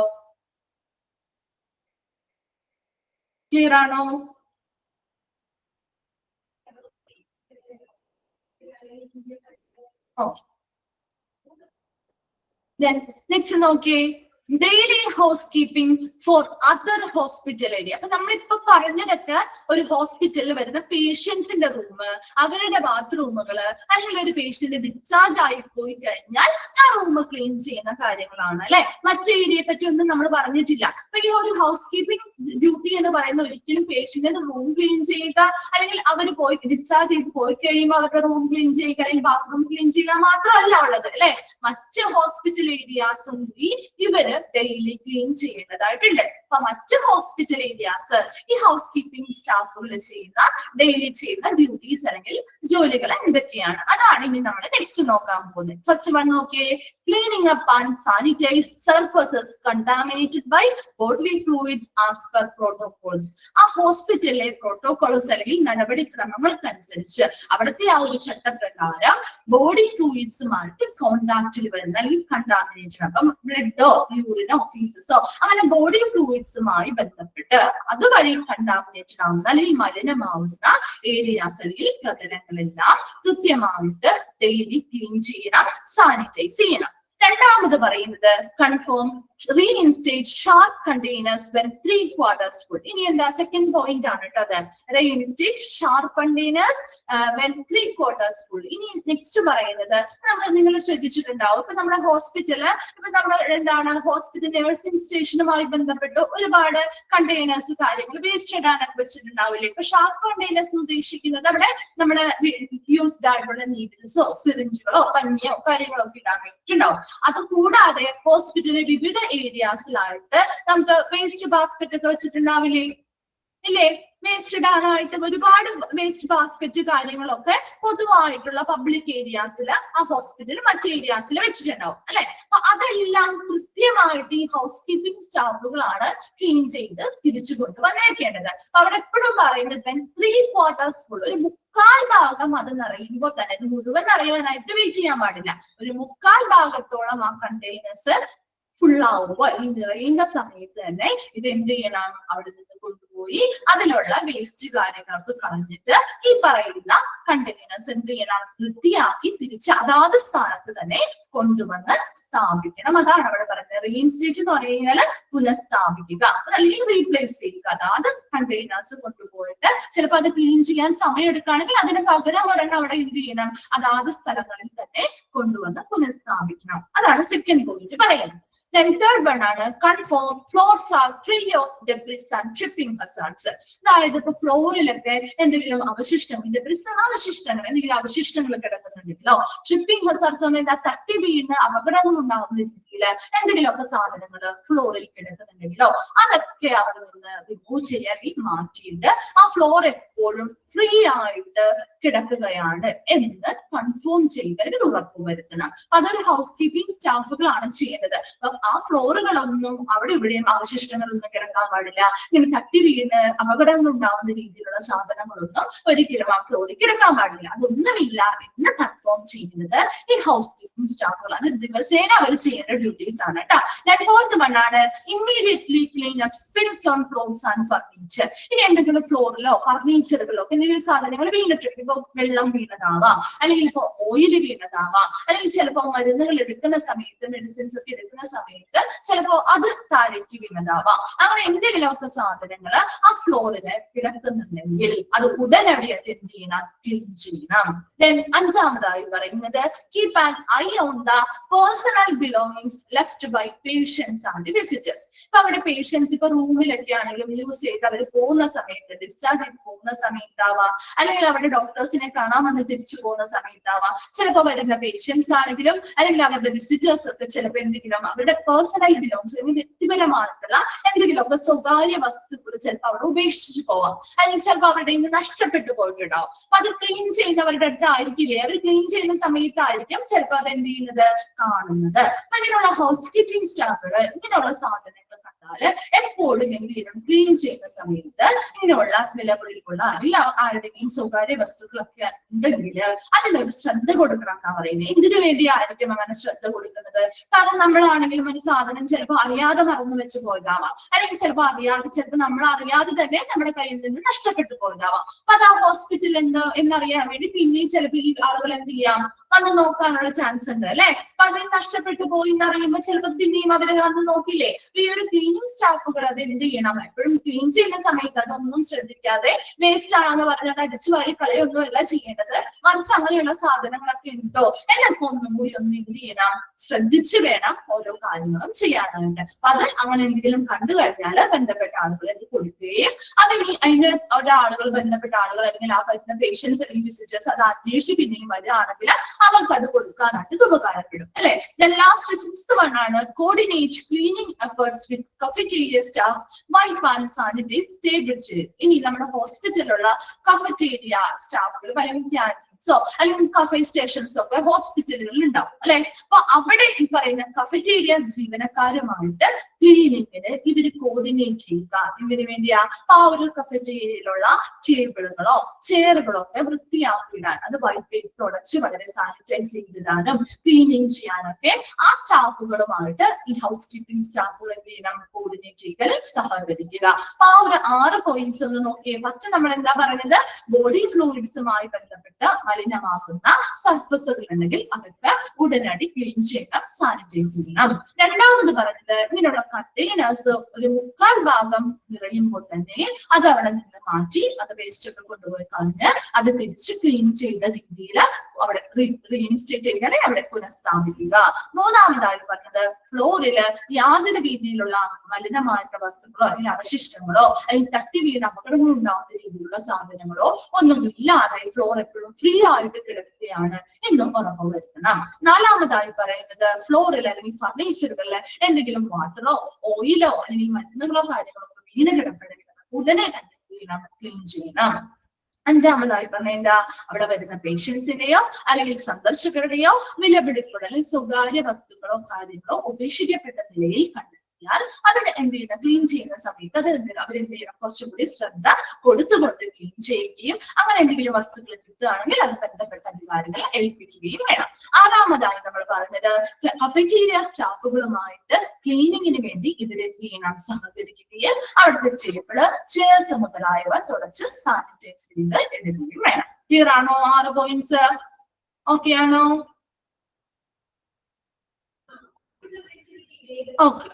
ക്ലിയർ ആണോ? നെക്സ്റ്റ് നോക്കിയേ, daily house keeping for other hospital area. അപ്പൊ നമ്മളിപ്പോ പറഞ്ഞതൊക്കെ ഒരു ഹോസ്പിറ്റലിൽ വരുന്ന പേഷ്യൻസിന്റെ റൂം, അവരുടെ ബാത്റൂമുകള്, അല്ലെങ്കിൽ ഒരു പേഷ്യന്റ് ഡിസ്ചാർജ് ആയി പോയി കഴിഞ്ഞാൽ ആ റൂം ക്ലീൻ ചെയ്യുന്ന കാര്യങ്ങളാണ് അല്ലെ. മറ്റു ഏരിയയെ പറ്റി ഒന്നും നമ്മൾ പറഞ്ഞിട്ടില്ല. അപ്പൊ ഈ ഒരു ഹൗസ് കീപ്പിംഗ് ഡ്യൂട്ടി എന്ന് പറയുന്ന ഒരിക്കലും പേഷ്യന്റിന്റെ റൂം ക്ലീൻ ചെയ്യുക, അല്ലെങ്കിൽ അവർ പോയി ഡിസ്ചാർജ് ചെയ്ത് പോയി കഴിയുമ്പോൾ അവരുടെ റൂം ക്ലീൻ ചെയ്യുക, അല്ലെങ്കിൽ ബാത്റൂം ക്ലീൻ ചെയ്യുക മാത്രമല്ല ഉള്ളത് അല്ലെ. മറ്റ് ഹോസ്പിറ്റൽ ഏരിയാസും കൂടി ഇവര് ഡെയിലി ക്ലീൻ ചെയ്യേണ്ടതായിട്ടുണ്ട്. അപ്പൊ മറ്റ് ഹോസ്പിറ്റൽ ഏരിയാസ് ഈ ഹൗസ് കീപ്പിംഗ് സ്റ്റാഫുകൾ ചെയ്യുന്ന ഡെയിലി ചെയ്യുന്ന ഡ്യൂട്ടീസ് അല്ലെങ്കിൽ ജോലികൾ എന്തൊക്കെയാണ്, അതാണ് ഇനി നമ്മൾ നെക്സ്റ്റ് നോക്കാൻ പോകുന്നത്. ഫസ്റ്റ് വൺ നോക്കിയേ, cleaning up and sanitize surfaces contaminated by body fluids as per protocols. ആ ഹോസ്പിറ്റലിലെ പ്രോട്ടോകോൾസ് അല്ലെങ്കിൽ നടപടിക്രമങ്ങൾക്കനുസരിച്ച് അവിടുത്തെ ആ ഒരു ചട്ടപ്രകാരം ബോഡി ഫ്ലൂയിഡ്സുമായിട്ട് കോണ്ടാക്റ്റിൽ വരുന്ന അല്ലെങ്കിൽ കണ്ടാമിനേറ്റഡ്, അപ്പം ബ്ലഡോ യൂറിനോ ഫീസസോ അങ്ങനെ ബോഡി ഫ്ലൂയിഡ്സുമായി ബന്ധപ്പെട്ട് അതുവഴി കണ്ടാമിനേറ്റഡ് ആവുന്ന അല്ലെങ്കിൽ മലിനമാവുന്ന ഏരിയാസ് അല്ലെങ്കിൽ പ്രതലങ്ങളെല്ലാം കൃത്യമായിട്ട് ഡെയിലി ക്ലീൻ ചെയ്യണം, സാനിറ്റൈസ് ചെയ്യണം. രണ്ടാമത് പറയുന്നത് confirm reinstate sharp containers when 3/4 full. ഇനി എന്താ സെക്കൻഡ് പോയിന്റ് ആണ് കേട്ടോ അത്, reinstate sharp containers when 3/4 full. ഇനി നെക്സ്റ്റ് പറയുന്നത് നിങ്ങൾ ശ്രദ്ധിച്ചിട്ടുണ്ടാവും, ഇപ്പൊ നമ്മുടെ ഹോസ്പിറ്റല്, ഇപ്പൊ നമ്മൾ എന്താണ് ഹോസ്പിറ്റൽ നഴ്സിംഗ് സ്റ്റേഷനുമായി ബന്ധപ്പെട്ട് ഒരുപാട് കണ്ടെയ്നേഴ്സ് കാര്യങ്ങൾ വേസ്റ്റ് ഇടാനൊക്കെ വെച്ചിട്ടുണ്ടാവില്ലേ. ഇപ്പൊ ഷാർപ്പ് കണ്ടെയ്നേഴ്സ് ഉദ്ദേശിക്കുന്നത് അവിടെ നമ്മുടെ യൂസ്ഡ് ആയിട്ടുള്ള നീഡിൽസോ സിറിഞ്ചുകളോ പഞ്ഞിയോ കാര്യങ്ങളോ ഒക്കെ ഇടാൻ വേണ്ടിയിട്ടുണ്ടാവും. അത് കൂടാതെ ഹോസ്പിറ്റലിലെ വിവിധ ഏരിയാസിലായിട്ട് നമുക്ക് വേസ്റ്റ് ബാസ്ക്കറ്റ് ഒക്കെ വെച്ചിട്ടുണ്ടാവില്ലേ, ഇല്ലേ? വേസ്റ്റ് ഇടാനായിട്ട് ഒരുപാട് വേസ്റ്റ് ബാസ്ക്കറ്റ് കാര്യങ്ങളൊക്കെ പൊതുവായിട്ടുള്ള പബ്ലിക് ഏരിയാസിൽ ആ ഹോസ്പിറ്റൽ മറ്റു ഏരിയാസിൽ വെച്ചിട്ടുണ്ടാവും അല്ലെ. അപ്പൊ അതെല്ലാം കൃത്യമായിട്ട് ഈ ഹൗസ് കീപ്പിംഗ് സ്റ്റാഫുകളാണ് ക്ലീൻ ചെയ്ത് തിരിച്ചു കൊണ്ടുവന്നേക്കേണ്ടത്. അപ്പൊ അവിടെ എപ്പോഴും പറയുന്നത് 3/4 full, ഒരു 3/4 ഭാഗം അത് നിറയുമ്പോൾ തന്നെ, ഇത് മുഴുവൻ നിറയാനായിട്ട് വെയിറ്റ് ചെയ്യാൻ പാടില്ല. ഒരു 3/4 ഭാഗത്തോളം ആ കണ്ടെയ്നേഴ്സ് ഫുള്ളാവുമ്പോൾ ഈ നിറയുന്ന സമയത്ത് തന്നെ ഇത് എന്ത് ചെയ്യണം, അവിടെ നിന്ന് കൊണ്ടുപോയി അതിലുള്ള വേസ്റ്റ് കാര്യങ്ങളൊക്കെ കളഞ്ഞിട്ട് ഈ പറയുന്ന കണ്ടെയ്നേഴ്സ് എന്ത് ചെയ്യണം, വൃത്തിയാക്കി തിരിച്ച് അതാത് സ്ഥാനത്ത് തന്നെ കൊണ്ടുവന്ന് സ്ഥാപിക്കണം. അതാണ് അവിടെ പറയുന്നത്. റീഇൻസ്റ്റേറ്റ് എന്ന് പറഞ്ഞാൽ പുനഃസ്ഥാപിക്കുക അല്ലെങ്കിൽ റീപ്ലേസ് ചെയ്യുക. അതാത് കണ്ടെയ്നേഴ്സ് കൊണ്ടുപോയിട്ട് ചിലപ്പോൾ അത് ക്ലീൻ ചെയ്യാൻ സമയം എടുക്കുകയാണെങ്കിൽ അതിന് പകരം ഒരെണ്ണം അവിടെ എന്ത് ചെയ്യണം, അതാത് സ്ഥലങ്ങളിൽ തന്നെ കൊണ്ടുവന്ന് പുനഃസ്ഥാപിക്കണം. അതാണ് സെക്കൻഡ് പോയിന്റ് പറയുന്നത്. Then third one ആണ് confirm floors are free of debris and tripping hazards. അതായത് ഇപ്പൊ ഫ്ലോറിലൊക്കെ എന്തെങ്കിലും അവശിഷ്ടങ്ങൾ, ഡെബ്രിസ് അവശിഷ്ടങ്ങൾ, എന്തെങ്കിലും അവശിഷ്ടങ്ങൾ കിടക്കുന്നുണ്ടെങ്കിലോ, ട്രിപ്പിംഗ് ഹസാർഡ്സ് എന്താ തട്ടി വീണ് അപകടങ്ങൾ ഉണ്ടാകുന്ന രീതിയിൽ എന്തെങ്കിലുമൊക്കെ സാധനങ്ങൾ ഫ്ലോറിൽ കിടക്കുന്നുണ്ടെങ്കിലോ അതൊക്കെ അവിടെ നിന്ന് റിമൂവ് ചെയ്യാൻ മാറ്റിയിട്ട് ആ ഫ്ലോർ എപ്പോഴും ഫ്രീ ആയിട്ട് കിടക്കുകയാണ് എന്ന് കൺഫേം ചെയ്ത് ഉറപ്പുവരുത്തണം. അതൊരു ഹൗസ് കീപ്പിംഗ് സ്റ്റാഫുകളാണ് ചെയ്യുന്നത്. ആ ഫ്ലോറുകളൊന്നും അവിടെ ഇവിടെയും അവശിഷ്ടങ്ങളൊന്നും കിടക്കാൻ പാടില്ല. ഇങ്ങനെ തട്ടി വീണ് അപകടങ്ങൾ ഉണ്ടാവുന്ന രീതിയിലുള്ള സാധനങ്ങളൊന്നും ഒരിക്കലും ആ ഫ്ലോറിൽ കിടക്കാൻ പാടില്ല. അതൊന്നുമില്ല എന്ന് കൺഫേം ചെയ്യുന്നത് ഈ ഹൗസ് കീപ്പിംഗ് സ്റ്റാഫുകൾ. അത് ദിവസേന അവർ ചെയ്യേണ്ട ഡ്യൂട്ടീസ് ആണ് കേട്ടോ. ഫോർത്ത് വൺ ആണ് immediately clean up spills on floors and furniture. ഇനി എന്തെങ്കിലും ഫ്ലോറിലോ ഫർണിച്ചറുകളോ എന്തെങ്കിലും സാധനങ്ങൾ വീണിട്ടുണ്ട്, ഇപ്പൊ വെള്ളം വീണതാവാം, അല്ലെങ്കിൽ ഇപ്പൊ ഓയിൽ വീണതാവാം, അല്ലെങ്കിൽ ചിലപ്പോ മരുന്നുകൾ എടുക്കുന്ന സമയത്ത് മെഡിസിൻസ് ഒക്കെ എടുക്കുന്ന സമയത്ത് ചിലപ്പോ അത് താഴേക്ക് വീണതാവാം. അങ്ങനെ എന്തെങ്കിലുമൊക്കെ സാധനങ്ങൾ ആ ഫ്ലോറില് കിടക്കുന്നുണ്ടെങ്കിൽ അത് ഉടനടി അത് എന്ത് ചെയ്യണം, ക്ലീൻ ചെയ്യണം. ദെൻ അഞ്ചാമതായി പറയുന്നത് keep an eye on the personal belongings left by patients and visitors. ഇപ്പൊ അവിടെ പേഷ്യൻസ് ഇപ്പൊ റൂമിലൊക്കെ ആണെങ്കിലും യൂസ് ചെയ്ത് അവർ പോകുന്ന സമയത്ത്, ഡിസ്ചാർജ് ചെയ്ത് പോകുന്ന സമയത്താവാം, അല്ലെങ്കിൽ അവിടെ ഡോക്ടേഴ്സിനെ കാണാൻ വന്ന് തിരിച്ചു പോകുന്ന സമയത്താവാം, ചിലപ്പോൾ വരുന്ന പേഷ്യൻസ് ആണെങ്കിലും അല്ലെങ്കിൽ അവരുടെ വിസിറ്റേഴ്സ് ഒക്കെ ചിലപ്പോൾ എന്തെങ്കിലും അവരുടെ പേഴ്സണൽ ബിലോങ്സ്, വ്യക്തിപരമായിട്ടുള്ള എന്തെങ്കിലുമൊക്കെ സ്വകാര്യ വസ്തുക്കൾ ചിലപ്പോൾ അവിടെ ഉപേക്ഷിച്ചു പോവാം, അല്ലെങ്കിൽ ചിലപ്പോൾ അവരുടെ ഇന്ന് നഷ്ടപ്പെട്ടു പോയിട്ടുണ്ടാവും. അപ്പൊ അത് ക്ലീൻ ചെയ്യുന്നവരുടെ അടുത്തായിരിക്കില്ലേ, അവർ ക്ലീൻ ചെയ്യുന്ന സമയത്തായിരിക്കും ചിലപ്പോൾ അത് എന്ത് ചെയ്യുന്നത്, കാണുന്നത്. അങ്ങനെയുള്ള ഹൗസ് കീപ്പിംഗ് സ്റ്റാഫുകൾ ഇങ്ങനെയുള്ള സാധനങ്ങൾ കാരണത്താല് എപ്പോഴും എന്ത് ചെയ്യണം, ക്ലീൻ ചെയ്യുന്ന സമയത്ത് ഇങ്ങനെയുള്ള വിലപിടിപ്പുള്ള എല്ലാ ആരുടെയും സ്വകാര്യ വസ്തുക്കളൊക്കെ ഉണ്ടെങ്കിൽ അതിനൊരു ശ്രദ്ധ കൊടുക്കണം എന്നാ പറയുന്നത്. എന്തിനു വേണ്ടിയായിരിക്കും അങ്ങനെ ശ്രദ്ധ കൊടുക്കുന്നത്? കാരണം നമ്മളാണെങ്കിലും ഒരു സാധനം ചിലപ്പോൾ അറിയാതെ മറന്നു വെച്ച് പോയതാവാം, അല്ലെങ്കിൽ ചിലപ്പോൾ അറിയാതെ, ചിലപ്പോൾ നമ്മൾ അറിയാതെ തന്നെ നമ്മുടെ കയ്യിൽ നിന്ന് നഷ്ടപ്പെട്ടു പോയതാവാം. അപ്പൊ അത് ആ ഹോസ്പിറ്റലിൽ ഉണ്ട് എന്നറിയാൻ വേണ്ടി പിന്നെയും ചിലപ്പോൾ ഈ ആളുകൾ എന്ത് ചെയ്യാം, വന്ന് നോക്കാനുള്ള ചാൻസ് ഉണ്ട് അല്ലെ. അപ്പൊ അത് നഷ്ടപ്പെട്ടു പോയി എന്നറിയുമ്പോൾ ചിലപ്പോൾ പിന്നെയും അവര് വന്ന് നോക്കില്ലേ. ഈ ഒരു ക്ലീനിങ് സ്റ്റാഫുകൾ അത് എന്ത് ചെയ്യണം, എപ്പോഴും ക്ലീൻ ചെയ്യുന്ന സമയത്ത് അതൊന്നും ശ്രദ്ധിക്കാതെ വേസ്റ്റ് ആണെന്ന് പറഞ്ഞാൽ അടിച്ചു വാരി കളയൊന്നും അല്ല ചെയ്യേണ്ടത്, മറിച്ച് അങ്ങനെയുള്ള സാധനങ്ങളൊക്കെ ഉണ്ടോ എന്നൊക്കെ ഒന്നും കൂടി ഒന്ന് എന്ത് ചെയ്യണം, ശ്രദ്ധിച്ച് വേണം ഓരോ കാര്യങ്ങളും ചെയ്യാനായിട്ട്. അപ്പൊ അത് അങ്ങനെ എന്തെങ്കിലും കണ്ടു കഴിഞ്ഞാൽ ബന്ധപ്പെട്ട ആളുകളെ ഇത് കൊടുക്കുകയും അതിന് ഒരാളുകൾ, ബന്ധപ്പെട്ട ആളുകൾ അല്ലെങ്കിൽ ആ പറ്റുന്ന പേഷ്യൻസ് അല്ലെങ്കിൽ വിസിറ്റേഴ്സ് അത് അന്വേഷിച്ച് പിന്നെയും വരികയാണെങ്കിൽ അവർക്ക് അത് കൊടുക്കാനായിട്ട് ഇത് ഉപകാരപ്പെടും അല്ലെ. ദ ലാസ്റ്റ് 6th one ആണ് coordinate cleaning efforts with cafeteria staff, wipe and sanitise table chair. ഇനി നമ്മുടെ ഹോസ്പിറ്റലിലുള്ള കഫറ്റേരിയ സ്റ്റാഫുകൾ അല്ലെങ്കിൽ അല്ലെങ്കിൽ കഫേ സ്റ്റേഷൻസ് ഒക്കെ ഹോസ്പിറ്റലുകളിൽ ഉണ്ടാവും അല്ലെ. അപ്പൊ അവിടെ ഈ പറയുന്ന കഫറ്റേരിയ ജീവനക്കാരുമായിട്ട് ക്ലീനിങ്ങിന് ഇവര് കോർഡിനേറ്റ് ചെയ്യുക. ഇതിനു വേണ്ടിയാ ആ ഒരു കഫറ്റേരിയയിലുള്ള ടേബിളുകളോ ചെയറുകളോ ഒക്കെ വൃത്തിയാക്കിയിടാൻ, അത് വൈപ്പ് ചെയ്ത് തുടച്ച് വളരെ സാനിറ്റൈസ് ചെയ്തിടാനും ക്ലീനിങ് ചെയ്യാനൊക്കെ ആ സ്റ്റാഫുകളുമായിട്ട് ഈ ഹൗസ് കീപ്പിംഗ് സ്റ്റാഫുകൾ എന്ത് ചെയ്യണം, കോർഡിനേറ്റ് ചെയ്യൽ സഹകരിക്കുക. അപ്പൊ ആ ഒരു 6 പോയിന്റ്സ് ഒന്ന് നോക്കിയേ. ഫസ്റ്റ് നമ്മൾ എന്താ പറയുന്നത്, ബോഡി ഫ്ലൂയിഡ്സുമായി ബന്ധപ്പെട്ട് മലിനമാകുന്ന സർഫസുകൾ ഉണ്ടെങ്കിൽ അതൊക്കെ ഉടനടി ക്ലീൻ ചെയ്യണം, സാനിറ്റൈസ് ചെയ്യണം. രണ്ടാമത് പറഞ്ഞത് ഇങ്ങനെയുള്ള കണ്ടെയ്നേഴ്സ് ഒരു 3/4 ഭാഗം നിറയുമ്പോൾ തന്നെ അത് അവിടെ നിന്ന് മാറ്റി അത് വേസ്റ്റ് ഒക്കെ കൊണ്ടുപോയി കളഞ്ഞ് അത് തിരിച്ച് ക്ലീൻ ചെയ്ത രീതിയിൽ അവിടെ റീഇൻസ്റ്റേറ്റ് ചെയ്താൽ അവിടെ പുനഃസ്ഥാപിക്കുക. മൂന്നാമതായി പറഞ്ഞത് ഫ്ലോറില് യാതൊരു രീതിയിലുള്ള മലിനമായിട്ടുള്ള വസ്തുക്കളോ അല്ലെങ്കിൽ അവശിഷ്ടങ്ങളോ അല്ലെങ്കിൽ തട്ടി വീണ് അപകടങ്ങൾ ഉണ്ടാകുന്ന രീതിയിലുള്ള സാധനങ്ങളോ ഒന്നും ഇല്ലാതെ ഫ്ലോർ എപ്പോഴും ഫ്രീ ആയിട്ട് കിടക്കുകയാണ് എന്നും ഉറപ്പുവരുത്തണം. നാലാമതായി പറയുന്നത് ഫ്ലോറിൽ അല്ലെങ്കിൽ ഫർണിച്ചറുകളിൽ എന്തെങ്കിലും വാട്ടറോ ഓയിലോ അല്ലെങ്കിൽ മരുന്നുകളോ കാര്യങ്ങളോ ഒക്കെ വീണ് കിടപ്പുണ്ടെങ്കിൽ ഉടനെ തന്നെ ക്ലീൻ ചെയ്യണം. അഞ്ചാമതായി പറഞ്ഞ എന്താ, അവിടെ വരുന്ന പേഷ്യൻസിന്റെയോ അല്ലെങ്കിൽ സന്ദർശകരുടെയോ വിലപിടിപ്പുള്ള അല്ലെങ്കിൽ സ്വകാര്യ വസ്തുക്കളോ കാര്യങ്ങളോ ഉപേക്ഷിക്കപ്പെട്ട നിലയിൽ കണ്ടെത്തിയാൽ അതിന് എന്ത് ചെയ്യുന്ന, ക്ലീൻ ചെയ്യുന്ന സമയത്ത് അത് അവരെന്ത് ചെയ്യണം, കുറച്ചുകൂടി ശ്രദ്ധ കൊടുത്തുകൊണ്ട് ക്ലീൻ ചെയ്യുകയും അങ്ങനെ എന്തെങ്കിലും വസ്തുക്കൾ കിട്ടുകയാണെങ്കിൽ അത് ബന്ധപ്പെട്ട അധികാരികളെ ഏൽപ്പിക്കുകയും വേണം. ആറാമതായി നമ്മൾ പറഞ്ഞത് കഫറ്റീരിയ സ്റ്റാഫുകളുമായിട്ട് ക്ലീനിങ്ങിന് വേണ്ടി ഇവരെന്ത് ചെയ്യണം, സഹകരിക്കുകയും അവിടുത്തെ ടേബിള് ചെയർസ് മുതലായവ തുടച്ച് സാനിറ്റൈസ് ചെയ്ത് എടുക്കുകയും വേണം. ക്ലിയർ ആണോ 6 പോയിന്റ്സ്? ഓക്കെ ആണോ? ഓക്കെ.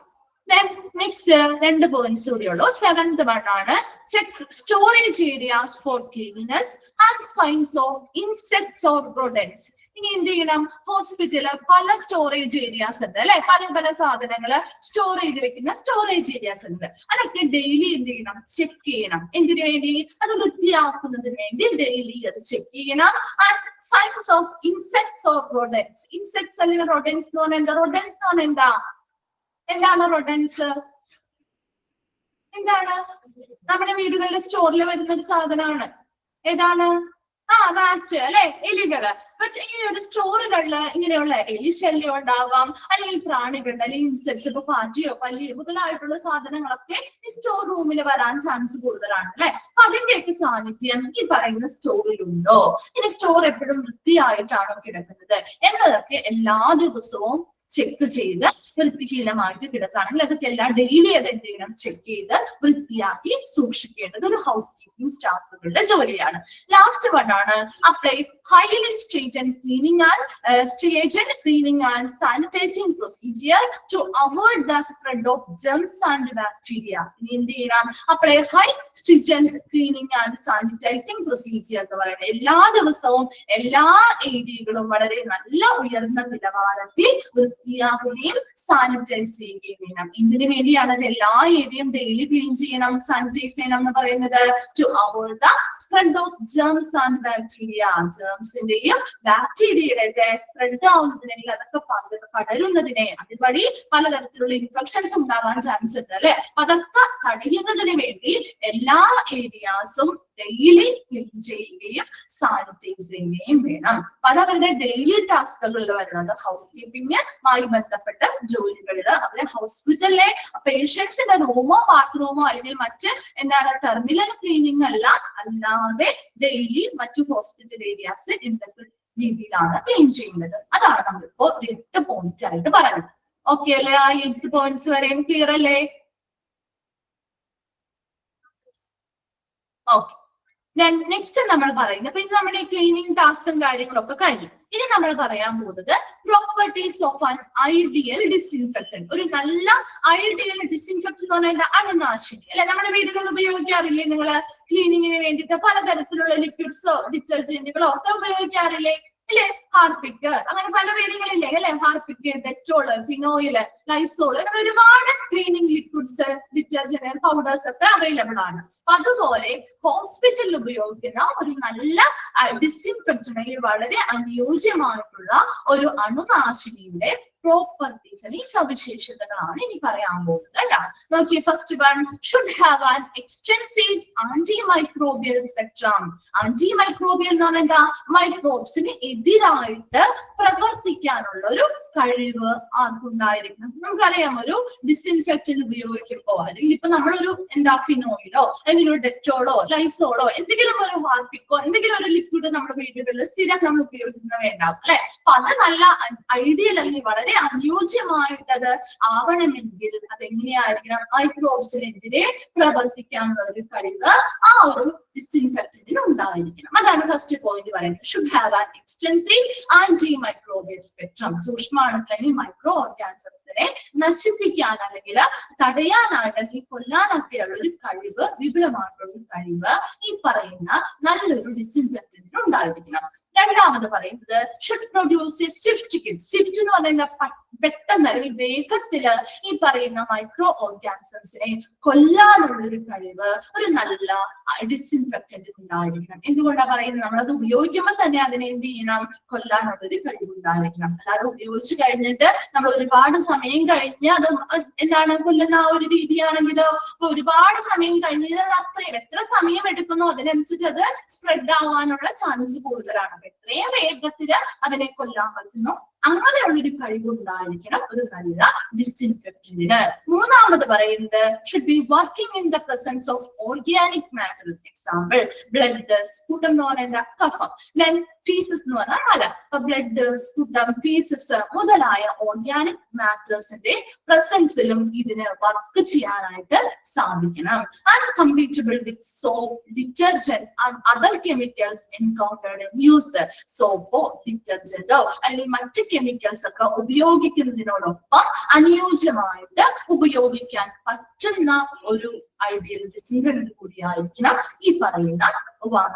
നെക്സ്റ്റ് 2 പോയിന്റ്സ് കൂടിയുള്ളൂ. 7th one ആണ് check storage areas for cleanliness and signs of insects or rodents. ഇനി എന്ത് ചെയ്യണം, ഹോസ്പിറ്റല് പല സ്റ്റോറേജ് ഏരിയാസ് ഉണ്ട് അല്ലെ, പല പല സാധനങ്ങള് സ്റ്റോർ ചെയ്ത് വെക്കുന്ന സ്റ്റോറേജ് ഏരിയാസ് ഉണ്ട്. അതൊക്കെ ഡെയിലി എന്ത് ചെയ്യണം, ചെക്ക് ചെയ്യണം. എന്തിനു വേണ്ടി? അത് വൃത്തിയാക്കുന്നതിന് വേണ്ടി ഡെയിലി അത് ചെക്ക് ചെയ്യണം. And signs of insects or rodents. Insects അല്ലെങ്കിൽ റോഡൻസ് എന്ന് പറഞ്ഞാൽ എന്താ? റോഡൻസ് എന്ന് പറഞ്ഞാൽ എന്താ? എന്താണ് റോഡൻസ്? എന്താണ്? നമ്മുടെ വീടുകളിലെ സ്റ്റോറിൽ വരുന്ന ഒരു സാധനമാണ്. ഏതാണ്? റാറ്റ് അല്ലെ, എലികള്. ഈ ഒരു സ്റ്റോറുകളില് ഇങ്ങനെയുള്ള എലി ശല്യം ഉണ്ടാവാം, അല്ലെങ്കിൽ പ്രാണികളുടെ അല്ലെങ്കിൽ ഇൻസെക്ട്സ്, ഇപ്പൊ പാറ്റയോ പല്ലിയോ മുതലായിട്ടുള്ള സാധനങ്ങളൊക്കെ ഈ സ്റ്റോർ റൂമിൽ വരാൻ ചാൻസ് കൂടുതലാണ് അല്ലെ. അപ്പൊ അതിന്റെയൊക്കെ സാന്നിധ്യം ഈ പറയുന്ന സ്റ്റോറിലുണ്ടോ? ഇനി സ്റ്റോർ എപ്പോഴും വൃത്തിയായിട്ടാണോ കിടക്കുന്നത് എന്നതൊക്കെ എല്ലാ ദിവസവും ചെക്ക് ചെയ്ത് വൃത്തിഹീനമായിട്ട് കിടക്കുകയാണെങ്കിൽ അതൊക്കെ എല്ലാം ഡെയിലി അത് എന്ത് ചെയ്യണം, ചെക്ക് ചെയ്ത് വൃത്തിയാക്കി സൂക്ഷിക്കേണ്ടത് ഒരു ഹൗസ് കീപ്പിംഗ് സ്റ്റാഫുകളുടെ ജോലിയാണ്. ലാസ്റ്റ് വൺ ആണ് apply highly strict cleaning and sanitizing procedure to avoid the spread of germs and bacteria. ഇനി എന്ത് ചെയ്യണം, apply high strict cleaning and sanitizing procedure എന്ന് പറയുന്നത് എല്ലാ ദിവസവും എല്ലാ ഏരിയകളും വളരെ നല്ല ഉയർന്ന നിലവാരത്തിൽ വൃത്തിയാക്കുകയും സാനിറ്റൈസ് ചെയ്യുകയും വേണം. ഇതിനു വേണ്ടിയാണ് എല്ലാ ഏരിയയും ഡെയിലി ക്ലീൻ ചെയ്യണം, സാനിറ്റൈസ് ചെയ്യണം എന്ന് പറയുന്നത്. To avoid the spread of germs and bacteria. ജെംസിന്റെയും ബാക്ടീരിയയുടെ സ്പ്രെഡ് ആവുന്നതിനെ, അതൊക്കെ പടരുന്നതിനെ, അതുവഴി പലതരത്തിലുള്ള ഇൻഫെക്ഷൻസ് ഉണ്ടാവാൻ ചാൻസ് ഉണ്ട് അല്ലെ. അതൊക്കെ തടയുന്നതിന് വേണ്ടി എല്ലാ ഏരിയാസും ഡെയിലി ക്ലീൻ ചെയ്യുകയും സാനിറ്റൈസ് ചെയ്യുകയും വേണം. അത് അവരുടെ ഡെയിലി ടാസ്കുകളിൽ വരുന്നത് ഹൗസ് കീപ്പിംഗുമായി ബന്ധപ്പെട്ട ജോലികളിൽ അവരെ ഹോസ്പിറ്റലിലെ പേഷ്യൻസിന്റെ റൂമോ ബാത്റൂമോ അല്ലെങ്കിൽ മറ്റ് എന്താണ് ടെർമിനൽ ക്ലീനിങ് അല്ലാതെ ഡെയിലി മറ്റു ഹോസ്പിറ്റൽ ഏരിയാസ് എന്തൊക്കെ രീതിയിലാണ് ക്ലീൻ ചെയ്യുന്നത്. അതാണ് നമ്മളിപ്പോ 8 പോയിന്റ് ആയിട്ട് പറയുന്നത്. ഓക്കെ അല്ലേ? ആ 8 പോയിന്റ്സ് വരെയും ക്ലിയർ അല്ലേ? ഓക്കെ. നെക്സ്റ്റ് നമ്മൾ പറയുന്നത് പിന്നെ നമ്മുടെ ക്ലീനിങ് ടാസ്കും കാര്യങ്ങളൊക്കെ കഴിഞ്ഞു. ഇനി നമ്മൾ പറയാൻ പോകുന്നത് പ്രോപ്പർട്ടീസ് ഓഫ് ആൻ ഐഡിയൽ ഡിസിൻഫെക്ടന്റ്. ഒരു നല്ല ഐഡിയൽ ഡിസിൻഫെക്ടന്റ് എന്ന് പറഞ്ഞാൽ അണുനാശിനി അല്ലെ? നമ്മുടെ വീടുകളിൽ ഉപയോഗിക്കാറില്ലേ നിങ്ങൾ? ക്ലീനിങ്ങിന് വേണ്ടിയിട്ട് പലതരത്തിലുള്ള ലിക്വിഡ്സോ ഡിറ്റർജന്റുകളോ ഒക്കെ ഉപയോഗിക്കാറില്ലേ അല്ലെ? ഹാർപിക്ക്, അങ്ങനെ പല പേരുകളില്ലേ അല്ലെ? ഹാർപിക്ക്, ഡെറ്റോള്, ഫിനോയില്, ലൈസോള്, അങ്ങനെ ഒരുപാട് ക്ലീനിങ് ലിക്വിഡ്സ്, ഡിറ്റർജന്റ്, പൗഡേഴ്സ് ഒക്കെ അവൈലബിൾ ആണ്. അതുപോലെ ഹോസ്പിറ്റലിൽ ഉപയോഗിക്കുന്ന ഒരു നല്ല ഡിസിൻഫെക്ടന്റ് വളരെ അനുയോജ്യമായിട്ടുള്ള ഒരു അണുനാശിനിയുടെ പ്രോപ്പർട്ടീസ് അല്ലെങ്കിൽ സവിശേഷതകളാണ് ഇനി പറയാൻ പോകുന്നത് കേട്ടോ. നോക്കിയേ, first one should have an extensive anti microbial spectrum. Antimicrobial എന്ന് പറഞ്ഞാൽ എന്താ? മൈക്രോബ്സിന് എതിരായിട്ട് പ്രവർത്തിക്കാനുള്ള ഒരു കഴിവ് ആർക്കുണ്ടായിരിക്കണം. നമുക്കറിയാം, ഒരു ഡിസിൻഫെക്ടന്റ് ഉപയോഗിക്കുമ്പോൾ അല്ലെങ്കിൽ ഇപ്പൊ നമ്മളൊരു ഫിനോയിലോ അല്ലെങ്കിൽ ഒരു ഡെറ്റോളോ ലൈസോളോ എന്തെങ്കിലും ഒരു ഹാർപിക്കോ എന്തെങ്കിലും ഒരു ലിക്വിഡ് നമ്മുടെ വീടുകളിൽ സ്ഥിരം നമ്മൾ ഉപയോഗിക്കുന്നവയുണ്ടാവും അല്ലെ? അപ്പൊ അത് നല്ല ഐഡിയൽ അല്ലെങ്കിൽ വളരെ അനുയോജ്യമായിട്ടത് ആവണമെങ്കിൽ അതെങ്ങനെയായിരിക്കണം? മൈക്രോബ്സിനെതിരെ പ്രവർത്തിക്കാനുള്ള ഒരു കഴിവ് ആ ഒരു ഡിസിൻഫെക്ടന്റിന് ഉണ്ടായിരിക്കണം. അതാണ് ഫസ്റ്റ് പോയിന്റ് പറയുന്നത്. Should have an extensive anti microbial spectrum. സൂക്ഷ്മാണുക്കളെ മൈക്രോ ഓർഗാനിസത്തിനെ നശിപ്പിക്കാൻ അല്ലെങ്കിൽ തടയാനായിട്ട് അല്ലെങ്കിൽ കൊല്ലാനൊക്കെയുള്ള ഒരു കഴിവ്, വിപുലമായിട്ടുള്ള ഒരു കഴിവ് ഈ പറയുന്ന നല്ലൊരു ഡിസിൻഫെക്ടന്റിന് ഉണ്ടായിരിക്കണം. രണ്ടാമത് പറയുന്നത് should produce A Swift kill. Swift എന്ന് പറയുന്ന പെട്ടെന്ന് അല്ലെങ്കിൽ വേഗത്തില് ഈ പറയുന്ന മൈക്രോ ഓർഗാനിസംസിനെ കൊല്ലാനുള്ള ഒരു കഴിവ് ഒരു നല്ല ഡിസിൻഫെക്ടന്റ് ഉണ്ടായിരിക്കണം. എന്തുകൊണ്ടാണ് പറയുന്നത്? നമ്മളത് ഉപയോഗിക്കുമ്പോൾ തന്നെ അതിനെ എന്ത് ചെയ്യണം? കൊല്ലാനുള്ള ഒരു കഴിവ് ഉണ്ടായിരിക്കണം. അല്ലാതെ ഉപയോഗിച്ച് കഴിഞ്ഞിട്ട് നമ്മൾ ഒരുപാട് സമയം കഴിഞ്ഞ് അത് കൊല്ലുന്ന ആ ഒരു രീതിയാണെങ്കിലോ ഒരുപാട് സമയം കഴിഞ്ഞത് അത്രയും എത്ര സമയം എടുക്കുന്നോ അതിനനുസരിച്ച് അത് സ്പ്രെഡ് ആവാനുള്ള ചാൻസ് കൂടുതലാണ്. അപ്പൊ എത്രയും വേഗത്തില് അതിനെ കൊല്ലാൻ പറ്റുന്നു അങ്ങനെയുള്ളൊരു കഴിവുണ്ടായിരിക്കണം ഒരു നല്ല ഡിസിൻഫെക്ടന്റിന്. മൂന്നാമത് പറയുന്നത് should be working in the presence of organic matter. Example blood, sputum എന്ന് പറയുന്ന കഫം, ദെൻ ഫീസസ് എന്ന് പറഞ്ഞാൽ മല. അപ്പൊ ബ്ലഡ്, സ്ഫുടം, ഫീസസ് മുതലായ ഓർഗാനിക് മാറ്റേഴ്സിന്റെ പ്രസൻസിലും ഇതിന് വർക്ക് ചെയ്യാനായിട്ട് സാധിക്കണം. Uncompatible with soap, detergent and other chemicals encountered in use. സോപ്പോ ഡിറ്റർജന്റോ അല്ലെങ്കിൽ മറ്റ് കെമിക്കൽസ് ഒക്കെ ഉപയോഗിക്കുന്നതിനോടൊപ്പം അനുയോജ്യമായിട്ട് ഉപയോഗിക്കാൻ പറ്റുന്ന ഒരു ഐഡിയൽ ഡിസിൻഫെക്ടന്റ് കൂടിയായിരിക്കണം ഈ പറയുന്ന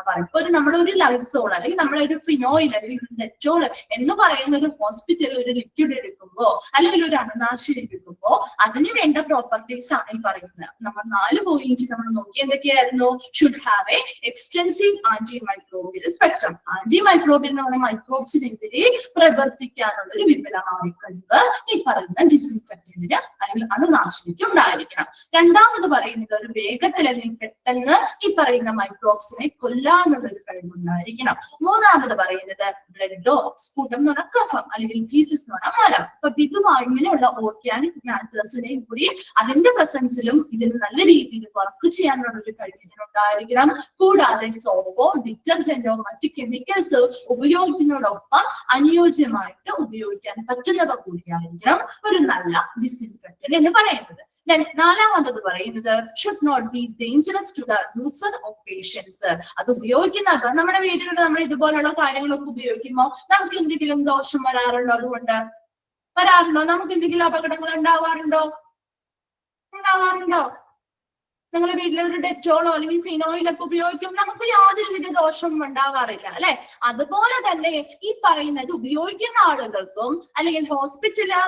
പറയുമ്പോൾ നമ്മളൊരു ലൈസോൾ അല്ലെങ്കിൽ നമ്മളൊരു ഫിനോയിൽ അല്ലെങ്കിൽ ഡെറ്റോൾ എന്ന് പറയുന്ന ഒരു ഹോസ്പിറ്റലിൽ ഒരു ലിക്വിഡ് എടുക്കുമ്പോ അല്ലെങ്കിൽ ഒരു അണുനാശിനി എടുക്കുമ്പോ അതിന് വേണ്ട പ്രോപ്പർട്ടീസ് ആണ് ഈ പറയുന്നത്. നമ്മൾ 4 പോയിന്റ് നമ്മൾ നോക്കി. എന്തൊക്കെയായിരുന്നു? Should have a extensive anti microbial spectrum. Antimicrobial എന്ന് പറഞ്ഞ മൈക്രോബ്സിനെതിരെ പ്രവർത്തിക്കാനുള്ള ഒരു വിപുലമായ കഴിവ് ഈ പറയുന്ന ഡിസിൻഫെക്ടന്റിന് അല്ലെങ്കിൽ അണുനാശിനിക്ക് ഉണ്ടായിരിക്കണം. രണ്ടാമത് പറയുന്നത് ഒരു വേഗത്തിൽ അല്ലെങ്കിൽ പെട്ടെന്ന് ഈ പറയുന്ന മൈക്രോബ്സിനെ കൊല്ലാനുള്ള ഒരു കഴിവുണ്ടായിരിക്കണം. മൂന്നാമത് പറയുന്നത് ബ്ലഡോ, സ്ഫുടം എന്ന് പറഞ്ഞ കഫം അല്ലെങ്കിൽ ഫീസസ് എന്ന് പറഞ്ഞാൽ മലം. അപ്പൊ ഇതുമായി ഇങ്ങനെയുള്ള ഓർഗാനിക് മാറ്റേഴ്സിനെയും കൂടി അതിന്റെ പ്രസൻസിലും ഇതിന് നല്ല രീതിയിൽ വർക്ക് ചെയ്യാനുള്ള ഒരു കഴിവ് ഇതിനുണ്ടായിരിക്കണം. കൂടാതെ സോപ്പോ ഡിറ്റർജന്റോ മറ്റ് കെമിക്കൽസോ ഉപയോഗിക്കുന്നതോടൊപ്പം അനുയോജ്യമായിട്ട് ഉപയോഗിക്കാൻ പറ്റുന്നവ കൂടിയായിരിക്കണം ഒരു നല്ല ഡിസിൻഫെക്ടന്റ് എന്ന് പറയുന്നത്. നാലാമത് പറയുന്നത് should not be dangerous to the user of patients. അത് ഉപയോഗിക്കുന്ന നമ്മുടെ വീടുകളിൽ നമ്മൾ ഇതുപോലുള്ള കാര്യങ്ങളൊക്കെ ഉപയോഗിക്കുമ്പോൾ നമുക്ക് എന്തെങ്കിലും ദോഷം വരാറുണ്ടോ? അതുകൊണ്ട് വരാറുണ്ടോ? നമുക്ക് എന്തെങ്കിലും അപകടങ്ങൾ ഉണ്ടാവാറുണ്ടോ? നിങ്ങളുടെ വീട്ടിലൊരു ഡെറ്റോളോ അല്ലെങ്കിൽ ഫിനോയിലൊക്കെ ഉപയോഗിക്കുമ്പോൾ നമുക്ക് യാതൊരുവിധ ദോഷവും ഉണ്ടാവാറില്ല അല്ലെ? അതുപോലെ തന്നെ ഈ പറയുന്നത് ഉപയോഗിക്കുന്ന ആളുകൾക്കും അല്ലെങ്കിൽ ഹോസ്പിറ്റല്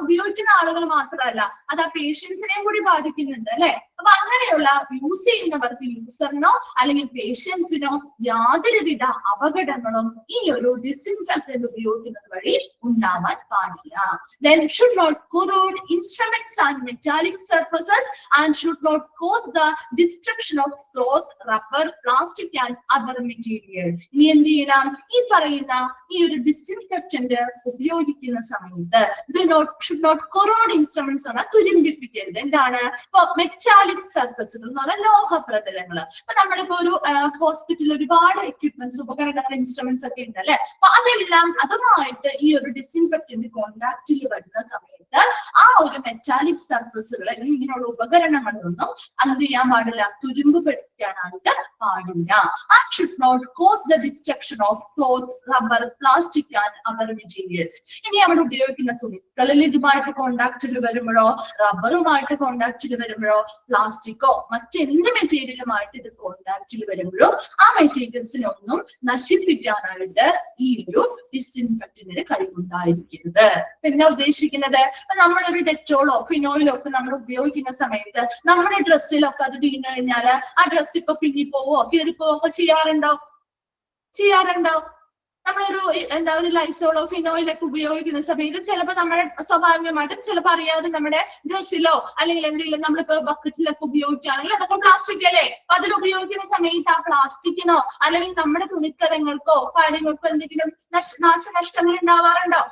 ഉപയോഗിക്കുന്ന ആളുകൾ മാത്രമല്ല അത് ആ പേഷ്യൻസിനെയും കൂടി ബാധിക്കുന്നുണ്ട് അല്ലെ? അപ്പൊ അങ്ങനെയുള്ള യൂസ് ചെയ്യുന്നവർക്ക്, യൂസറിനോ അല്ലെങ്കിൽ പേഷ്യൻസിനോ യാതൊരുവിധ അപകടങ്ങളും ഈ ഒരു ഡിസിൻഫെക്ടന്റ് ഉപയോഗിക്കുന്നത് വഴി ഉണ്ടാവാൻ പാടില്ല. Then should not corrode instruments and metallic surfaces and should not cause the destruction of cloth, rubber, plastic and other material. ഇനി എന്ത് ചെയ്യണം? ഈ പറയുന്ന ഈ ഒരു ഡിസിൻഫെക്റ്റന്റ് ഉപയോഗിക്കുന്ന സമയത്ത് should not corrode instruments ആണ്, തുരുമ്പിപ്പിക്കരുത്. എന്താണ്? ഇപ്പൊ മെറ്റാലിക് സർഫസുകൾ എന്ന് പറഞ്ഞാൽ ലോഹപ്രതലങ്ങൾ. അപ്പൊ നമ്മളിപ്പോ ഒരു ഹോസ്പിറ്റലിൽ ഒരുപാട് എക്യുപ്മെന്റ്സ്, ഉപകരണങ്ങൾ, ഇൻസ്ട്രുമെന്റ്സ് ഒക്കെ ഉണ്ട് അല്ലെ. അപ്പൊ അതെല്ലാം അതുമായിട്ട് ഈ ഒരു ഡിസിൻഫെക്റ്റന്റ് കോണ്ടാക്റ്റിൽ വരുന്ന സമയത്ത് ആ ഒരു മെറ്റാലിക് സർഫസുകൾ അല്ലെങ്കിൽ ഇങ്ങനെയുള്ള ഉപകരണങ്ങളൊന്നും എന്ത് ചെയ്യാൻ പാടില്ല? തുരുമ്പ് പിടിക്കാനായിട്ട് പാടില്ല. And should not cause the destruction of cloth, rubber, plastic and other materials. ഇനി അവിടെ ഉപയോഗിക്കുന്ന തുണികളിൽ ഇതുമായിട്ട് കോണ്ടാക്റ്റിൽ വരുമ്പോഴോ, റബ്ബറുമായിട്ട് കോണ്ടാക്റ്റിൽ വരുമ്പോഴോ, പ്ലാസ്റ്റിക്കോ മറ്റെന്ത് മെറ്റീരിയലുമായിട്ട് ഇത് കോണ്ടാക്റ്റിൽ വരുമ്പോഴോ ആ മെറ്റീരിയൽസിനൊന്നും നശിപ്പിക്കാനായിട്ട് ഈ ഒരു ഡിസിൻഫെക്റ്റന്റിന് കഴിവുണ്ടായിരിക്കരുത്. എന്താ ഉദ്ദേശിക്കുന്നത്? നമ്മളൊരു ഡെറ്റോളോ ഫിനോയിലോ ഒക്കെ നമ്മൾ ഉപയോഗിക്കുന്ന സമയത്ത് നമ്മുടെ ഡ്രസ്സിലൊക്കെ അത് വീണ് കഴിഞ്ഞാല് ആ ഡ്രസ്സ് ഇപ്പൊ പിന്നിപ്പോവോ കീറിപ്പോവോ ചെയ്യാറുണ്ടോ? നമ്മളൊരു ഒരു ലൈസോളോ ഫിനോയിലൊക്കെ ഉപയോഗിക്കുന്ന സമയത്ത് ചിലപ്പോൾ നമ്മുടെ സ്വാഭാവികമായിട്ടും ചിലപ്പോൾ അറിയാതെ നമ്മുടെ ഡ്രസ്സിലോ അല്ലെങ്കിൽ എന്തെങ്കിലും നമ്മളിപ്പോ ബക്കറ്റിലൊക്കെ ഉപയോഗിക്കുകയാണെങ്കിൽ അതൊക്കെ പ്ലാസ്റ്റിക് അല്ലേ. അപ്പൊ അതിൽ ഉപയോഗിക്കുന്ന സമയത്ത് ആ പ്ലാസ്റ്റിക്കിനോ അല്ലെങ്കിൽ നമ്മുടെ തുണിത്തരങ്ങൾക്കോ കാര്യങ്ങൾക്കോ എന്തെങ്കിലും നാശനഷ്ടങ്ങൾ ഉണ്ടാവാറുണ്ടോ?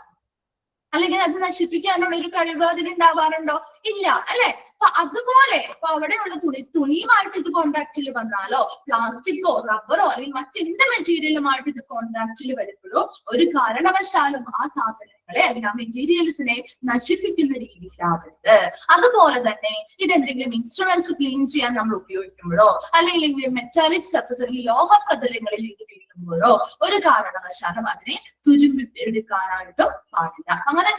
അല്ലെങ്കിൽ അത് നശിപ്പിക്കാനുള്ള ഒരു കഴിവ് അതിനുണ്ടാവാറുണ്ടോ? ഇല്ല അല്ലെ. അപ്പൊ അതുപോലെ ഇപ്പൊ അവിടെയുള്ള തുണിയുമായിട്ട് ഇത് കോണ്ടാക്റ്റിൽ വന്നാലോ, പ്ലാസ്റ്റിക്കോ റബ്ബറോ അല്ലെങ്കിൽ മറ്റെന്ത് മെറ്റീരിയലുമായിട്ട് ഇത് കോണ്ടാക്റ്റിൽ വരുമ്പോഴോ ഒരു കാരണവശാലും ആ സാധനങ്ങളെ അല്ലെങ്കിൽ ആ മെറ്റീരിയൽസിനെ നശിപ്പിക്കുന്ന രീതിയിലാവരുത്. അതുപോലെ തന്നെ ഇതെന്തെങ്കിലും ഇൻസ്ട്രുമെന്റ്സ് ക്ലീൻ ചെയ്യാൻ നമ്മൾ ഉപയോഗിക്കുമ്പോഴോ അല്ലെങ്കിൽ മെറ്റാലിക് സർഫസ് അല്ലെങ്കിൽ ലോഹപ്രതലങ്ങളിൽ ഇത് വീഴുമ്പോഴോ ഒരു കാരണവശാലും അതിനെ തുരുമ്പിയെടുക്കാനായിട്ടും പാടില്ല. അങ്ങനെ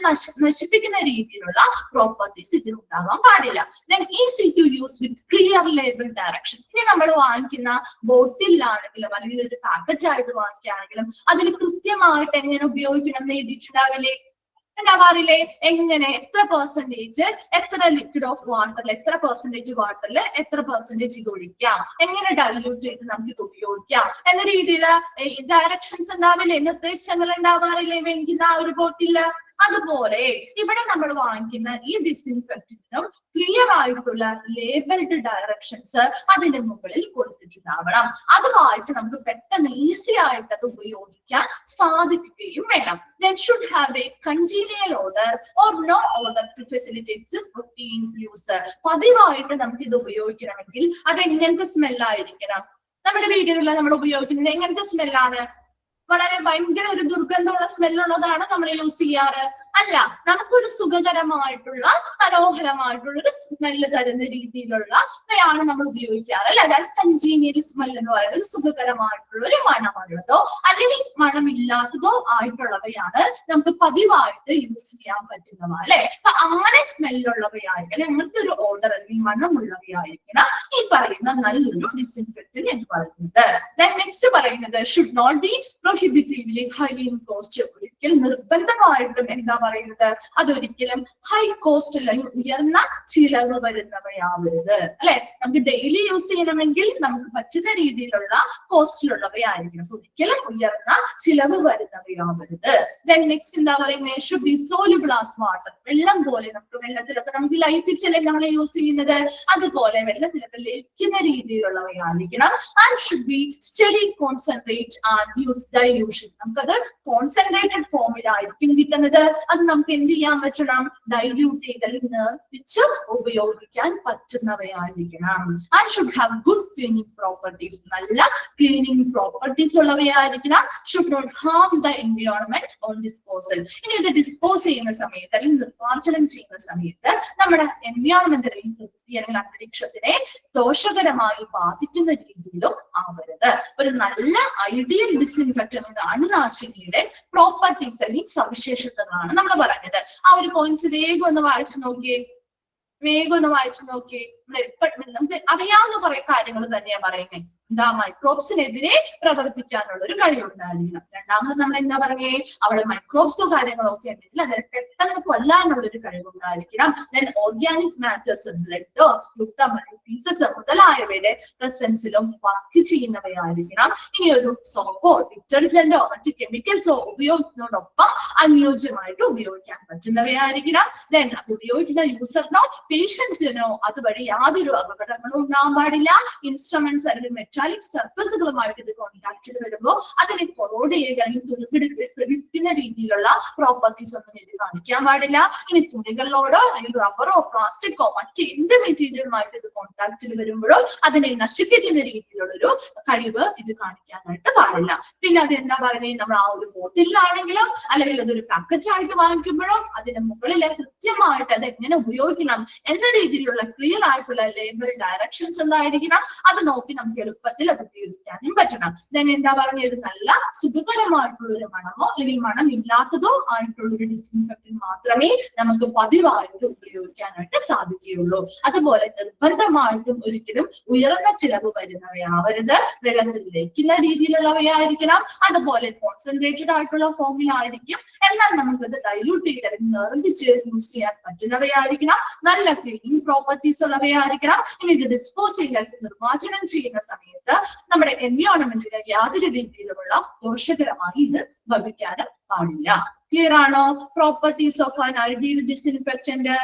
നശിപ്പിക്കുന്ന രീതിയിലുള്ള പ്രോപ്പർട്ടീസ് ഇതിനുണ്ടാകാൻ പാടില്ല. Then easy to use with clear label direction. ഇനി നമ്മൾ വാങ്ങിക്കുന്ന ബോട്ടിലാണെങ്കിലും അല്ലെങ്കിൽ ഒരു പാക്കറ്റ് ആയിട്ട് വാങ്ങിക്കുകയാണെങ്കിലും അതിൽ കൃത്യമായിട്ട് എങ്ങനെ ഉപയോഗിക്കണം എന്ന് എഴുതിയിട്ടുണ്ടാവില്ലേ? ഉണ്ടാവാറില്ലേ? എങ്ങനെ, എത്ര പെർസെന്റേജ്, എത്ര ലിക്വിഡ് ഓഫ് വാട്ടറിൽ, എത്ര പെർസെന്റേജ് വാട്ടറിൽ എത്ര പെർസെന്റേജ് ഇത് ഒഴിക്കാം, എങ്ങനെ ഡൈല്യൂട്ട് ചെയ്ത് നമുക്ക് ഇത് ഉപയോഗിക്കാം എന്ന രീതിയിൽ ഡയറക്ഷൻസ് ഉണ്ടാവില്ലേ, നിർദ്ദേശങ്ങൾ ഉണ്ടാവാറില്ലേ വേണ്ടുന്ന ആ ഒരു ബോട്ടില്? അതുപോലെ ഇവിടെ നമ്മൾ വാങ്ങിക്കുന്ന ഈ ഡിസിൻഫെക്റ്റന്റിനും ക്ലിയർ ആയിട്ടുള്ള ലേബിൾഡ് ഡയറക്ഷൻസ് അതിന്റെ മുകളിൽ കൊടുത്തിട്ടുണ്ടാവണം. അത് വായിച്ച് നമുക്ക് പെട്ടെന്ന് ഈസി ആയിട്ട് അത് ഉപയോഗിക്കാൻ സാധിക്കുകയും വേണം. Then should have a congenial odor or no odor to facilitate routine use. പതിവായിട്ട് നമുക്ക് ഇത് ഉപയോഗിക്കണമെങ്കിൽ അത് എങ്ങനത്തെ സ്മെല്ലായിരിക്കണം? നമ്മുടെ വീടുകളിൽ നമ്മൾ ഉപയോഗിക്കുന്നത് എങ്ങനത്തെ സ്മെല്ലാണ്? വളരെ ഭയങ്കര ഒരു ദുർഗന്ധമുള്ള സ്മെല്ലുള്ളതാണ് നമ്മൾ യൂസ് ചെയ്യാറ്? അല്ല, നമുക്കൊരു സുഖകരമായിട്ടുള്ള മനോഹരമായിട്ടുള്ള ഒരു സ്മെല്ല് തരുന്ന രീതിയിലുള്ളവയാണ് നമ്മൾ ഉപയോഗിക്കാറ് അല്ലെ. അതാണ് കൺജീനിയൽ സ്മെൽ എന്ന് പറയുന്നത്. ഒരു സുഖകരമായിട്ടുള്ള ഒരു മണമുള്ളതോ അല്ലെങ്കിൽ മണമില്ലാത്തതോ ആയിട്ടുള്ളവയാണ് നമുക്ക് പതിവായിട്ട് യൂസ് ചെയ്യാൻ പറ്റുന്നവ അല്ലെ. അപ്പൊ അങ്ങനെ സ്മെല്ലുള്ളവയായിരിക്കണം, അങ്ങനത്തെ ഒരു ഓർഡർ അല്ലെങ്കിൽ മണമുള്ളവയായിരിക്കണം ഈ പറയുന്ന നല്ലൊരു ഡിസിൻഫെക്റ്റന്റ് എന്ന് പറയുന്നത്. നെക്സ്റ്റ് പറയുന്നത് should not be prohibitively high in cost. ഒരിക്കലും നിർബന്ധമായിട്ടും എന്താ പറയുന്നത്, അതൊരിക്കലും ഹൈ കോസ്റ്റ് അല്ലെങ്കിൽ ഉയർന്ന ചിലവ് വരുന്നവയാവരുത് അല്ലെ. നമുക്ക് ഡെയിലി യൂസ് ചെയ്യണമെങ്കിൽ നമുക്ക് പറ്റുന്ന രീതിയിലുള്ള കോസ്റ്റിലുള്ളവയായിരിക്കണം, ഒരിക്കലും ഉയർന്ന ചിലവ് വരുന്നവയാവരുത്. Then next എന്താ പറയുന്നത്, should be soluble as water. വെള്ളം പോലെ നമുക്ക് വെള്ളത്തിലൊക്കെ നമുക്ക് ലയിപ്പിച്ചല്ലേ നമ്മൾ യൂസ് ചെയ്യുന്നത്, അതുപോലെ വെള്ളത്തിലൊക്കെ ലയിക്കുന്ന രീതിയിലുള്ളവയായിരിക്കണം. And should be steady, concentrate and use dilution. നമുക്കത് കോൺസെൻട്രേറ്റഡ് ഫോമിലായിരിക്കും കിട്ടുന്നത്. അത് നമുക്ക് എന്ത് ചെയ്യാൻ പറ്റണം, ഡൈല്യൂട്ട് ചെയ്ത് അല്ലെങ്കിൽ നേർപ്പിച്ച് ഉപയോഗിക്കാൻ പറ്റുന്നവയായിരിക്കണം. And should have good cleaning properties. നല്ല ക്ലീനിങ് പ്രോപ്പർട്ടീസ് ഉള്ളവയായിരിക്കണം. Should not harm the environment on disposal. ഇനി ഇത് ഡിസ്പോസ് ചെയ്യുന്ന സമയത്ത് അല്ലെങ്കിൽ നിർമ്മാർജ്ജനം ചെയ്യുന്ന സമയത്ത് നമ്മുടെ എൻവയോൺമെന്റ് അല്ലെങ്കിൽ അന്തരീക്ഷത്തിനെ ദോഷകരമായി ബാധിക്കുന്ന രീതിയിലും ആവരുത്. ഒരു നല്ല ഐഡിയൽ ഡിസിൻഫെക്റ്റന്റ് അണുനാശിനിയുടെ പ്രോപ്പർട്ടീസ് അല്ലെങ്കിൽ സവിശേഷതകളാണ് നമ്മൾ പറഞ്ഞത്. ആ ഒരു പോയിന്റ്സ് വേഗം ഒന്ന് വായിച്ചു നോക്കിയേ. നമുക്ക് അറിയാവുന്ന കുറെ കാര്യങ്ങൾ തന്നെയാ പറയുന്നത്. എന്താ മൈക്രോബ്സിനെതിരെ പ്രവർത്തിക്കാനുള്ള ഒരു കഴിവുണ്ടായിരിക്കണം. രണ്ടാമത് നമ്മൾ എന്താ പറഞ്ഞേ, അവിടെ മൈക്രോബ്സോ കാര്യങ്ങളോ ഒക്കെ ഉണ്ടെങ്കിൽ അതിനെ പെട്ടെന്ന് കൊല്ലാനുള്ള ഒരു കഴിവുണ്ടായിരിക്കണം. Then organic matters, blood, sputum, pieces മുതലായവയുടെ പ്രസൻസിലും വർക്ക് ചെയ്യുന്നവയായിരിക്കണം. ഇനി ഒരു സോപ്പോ ഡിറ്റർജന്റോ മറ്റ് കെമിക്കൽസോ ഉപയോഗിക്കുന്നതോടൊപ്പം അനുയോജ്യമായിട്ട് ഉപയോഗിക്കാൻ പറ്റുന്നവയായിരിക്കണം. ദെൻ അത് ഉപയോഗിക്കുന്ന യൂസറിനോ പേഷ്യൻസിനോ അതുവഴി യാതൊരു അപകടങ്ങളും ഉണ്ടാകാൻ പാടില്ല. ഇൻസ്ട്രുമെന്റ്സ് അല്ലെങ്കിൽ മെറ്റാലിക് സർഫസുകളുമായിട്ട് ഇത് കോൺടാക്ട് ചെയ്ത് വരുമ്പോൾ അതിനെ കൊറോഡ് ചെയ്യുക അല്ലെങ്കിൽ തുരുപിടിക്കുന്ന രീതിയിലുള്ള പ്രോപ്പർട്ടീസ് ഒന്നും ഇത് കാണിക്കാൻ പാടില്ല. ഇനി തുണികളോടോ അല്ലെങ്കിൽ റബ്ബറോ പ്ലാസ്റ്റിക്കോ മറ്റ് എന്ത് മെറ്റീരിയലുമായിട്ട് ഇത് കോൺടാക്ട് ചെയ്ത് വരുമ്പോഴോ അതിനെ നശിപ്പിക്കുന്ന രീതിയിലുള്ളൊരു കഴിവ് ഇത് കാണിക്കാനായിട്ട് പാടില്ല. പിന്നെ അത് എന്താ പറയുന്നത്, നമ്മൾ ആ ഒരു ബോട്ടിലാണെങ്കിലും അല്ലെങ്കിൽ അതൊരു പാക്കറ്റ് ആയിട്ട് വാങ്ങിക്കുമ്പോഴോ അതിന് മുകളിൽ കൃത്യമായിട്ട് അത് എങ്ങനെ ഉപയോഗിക്കണം എന്ന രീതിയിലുള്ള ക്ലിയർ ആയിട്ടുള്ള ലേബൽ ഡയറക്ഷൻസ് ഉണ്ടായിരിക്കണം. അത് നോക്കി നമുക്ക് എളുപ്പത്തിൽ അത് ഉപയോഗിക്കാനും പറ്റണം. ദെൻ എന്താ പറയുക, ഒരു നല്ല സുഖകരമായിട്ടുള്ള ഒരു മണമോ അല്ലെങ്കിൽ മണമില്ലാത്തതോ ആയിട്ടുള്ള ഒരു ഡിസിൻഫെക്ടന്റ് മാത്രമേ നമുക്ക് പതിവായിട്ട് ഉപയോഗിക്കാനായിട്ട് സാധിക്കുകയുള്ളൂ. അതുപോലെ നിർബന്ധമായിട്ടും ഒരിക്കലും ഉയർന്ന ചിലവ് വരുന്നവയാവരുത്, വെള്ളത്തിൽ ലയിക്കുന്ന രീതിയിലുള്ളവയായിരിക്കണം. അതുപോലെ കോൺസെൻട്രേറ്റഡ് ആയിട്ടുള്ള ഫോമിലായിരിക്കും, എന്നാൽ നമുക്കത് ഡൈല്യൂട്ട് ചെയ്ത് അല്ലെങ്കിൽ നിർമ്മിച്ച് യൂസ് ചെയ്യാൻ പറ്റുന്നവയായിരിക്കണം. നല്ല ക്ലീനിങ് പ്രോപ്പർട്ടീസ് ഉള്ളവയായിരിക്കണം. ഇനി ഇത് ഡിസ്പോസ് ചെയ്യാൻ നിർമ്മാർജ്ജനം ചെയ്യുന്ന സമയത്ത് നമ്മുടെ എൻവയോൺമെന്റിന് യാതൊരു രീതിയിലുമുള്ള ദോഷകരമായി ഇത് ഭവിക്കാനും പാടില്ല. ക്ലിയർ ആണോ? Properties of an ideal disinfectant.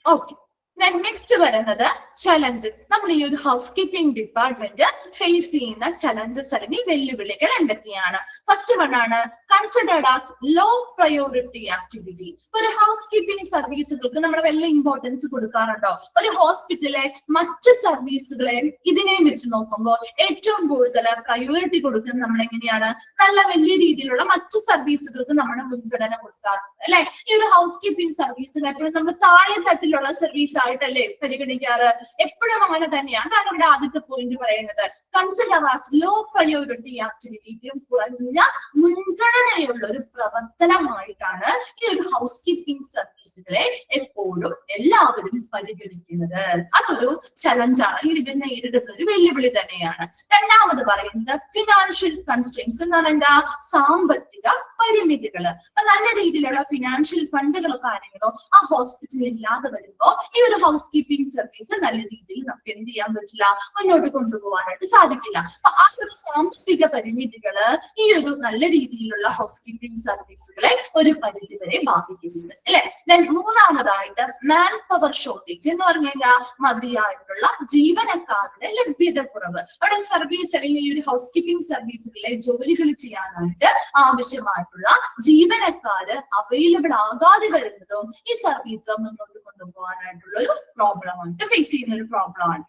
Okay. Next വരുന്നത് ചലഞ്ചസ്. നമ്മൾ ഈ ഒരു ഹൗസ് കീപ്പിംഗ് ഡിപ്പാർട്ട്മെന്റ് ഫേസ് ചെയ്യുന്ന ചലഞ്ചസ് അല്ലെങ്കിൽ വെല്ലുവിളികൾ എന്തൊക്കെയാണ്? ഫസ്റ്റ് വൺ ആണ് considered as low priority activity. ഒരു ഹൗസ് കീപ്പിംഗ് സർവീസുകൾക്ക് നമ്മൾ വല്ല ഇമ്പോർട്ടൻസ് കൊടുക്കാറുണ്ടോ? ഒരു ഹോസ്പിറ്റലിലെ മറ്റു സർവീസുകളെ ഇതിനെ വെച്ച് നോക്കുമ്പോൾ ഏറ്റവും കൂടുതൽ പ്രയോറിറ്റി കൊടുക്കുന്നത് നമ്മൾ എങ്ങനെയാണ്? നല്ല വലിയ രീതിയിലുള്ള മറ്റു സർവീസുകൾക്ക് നമ്മൾ മുൻഗണന കൊടുക്കാറുണ്ട് അല്ലെ? ഈ ഒരു ഹൗസ് കീപ്പിംഗ് സർവീസുകൾ എപ്പോഴും നമ്മൾ താഴെ തട്ടിലുള്ള സർവീസ് ആയിട്ടല്ലേ പരിഗണിക്കാറ്? എപ്പോഴും അങ്ങനെ തന്നെയാണ്. അതാണ് ഇവിടെ ആദ്യത്തെ പോയിന്റ് പറയുന്നത്. Consider as low priority activity, കുറഞ്ഞ മുൻഗണനയുള്ള ഒരു പ്രവർത്തനമായിട്ടാണ് ഈ ഒരു ഹൗസ് കീപ്പിംഗ് സർവീസുകളെ എപ്പോഴും എല്ലാവരും പരിഗണിക്കുന്നത്. അതൊരു ചലഞ്ചാണ്, അല്ലെങ്കിൽ ഇവർ നേരിടുന്ന ഒരു വെല്ലുവിളി തന്നെയാണ്. രണ്ടാമത് പറയുന്നത് ഫിനാൻഷ്യൽ കൺസ്ട്രെയിൻസ് എന്നാണ്. എന്താ? സാമ്പത്തിക പരിമിതികള്. അപ്പൊ നല്ല രീതിയിലുള്ള ഫിനാൻഷ്യൽ ഫണ്ടുകളോ കാര്യങ്ങളോ ആ ഹോസ്പിറ്റലിൽ ഇല്ലാതെ വരുമ്പോ ഈ ഒരു ഹൗസ് കീപ്പിംഗ് സർവീസ് നല്ല രീതിയിൽ നമുക്ക് എന്ത് ചെയ്യാൻ പറ്റില്ല, മുന്നോട്ട് കൊണ്ടുപോകാനായിട്ട് സാധിക്കില്ല. അപ്പൊ ആ ഒരു സാമ്പത്തിക പരിമിതികള് ഈ ഒരു നല്ല രീതിയിലുള്ള ഹൗസ് കീപ്പിംഗ് സർവീസുകളെ ഒരു പരിധി വരെ ബാധിക്കുന്നുണ്ട് അല്ലെ? ദെൻ മൂന്നാമതായിട്ട് മാൻ പവർ ഷോർട്ടേജ് എന്ന് പറഞ്ഞു കഴിഞ്ഞാൽ മതിയായിട്ടുള്ള ജീവനക്കാരുടെ ലഭ്യത കുറവ്. അവിടെ സർവീസ് അല്ലെങ്കിൽ ഈ ഒരു ഹൗസ് കീപ്പിംഗ് സർവീസുകളിലെ ജോലികൾ ചെയ്യാനായിട്ട് ആവശ്യമായിട്ടുള്ള ജീവനക്കാര് അവൈലബിൾ ആകാതെ വരുന്നതും ഈ സർവീസ് മുന്നോട്ട് കൊണ്ടുപോകാനായിട്ടുള്ള ഒരു പ്രോബ്ലം ആയിട്ട് ഫേസ് ചെയ്യുന്ന ഒരു പ്രോബ്ലം ആണ്.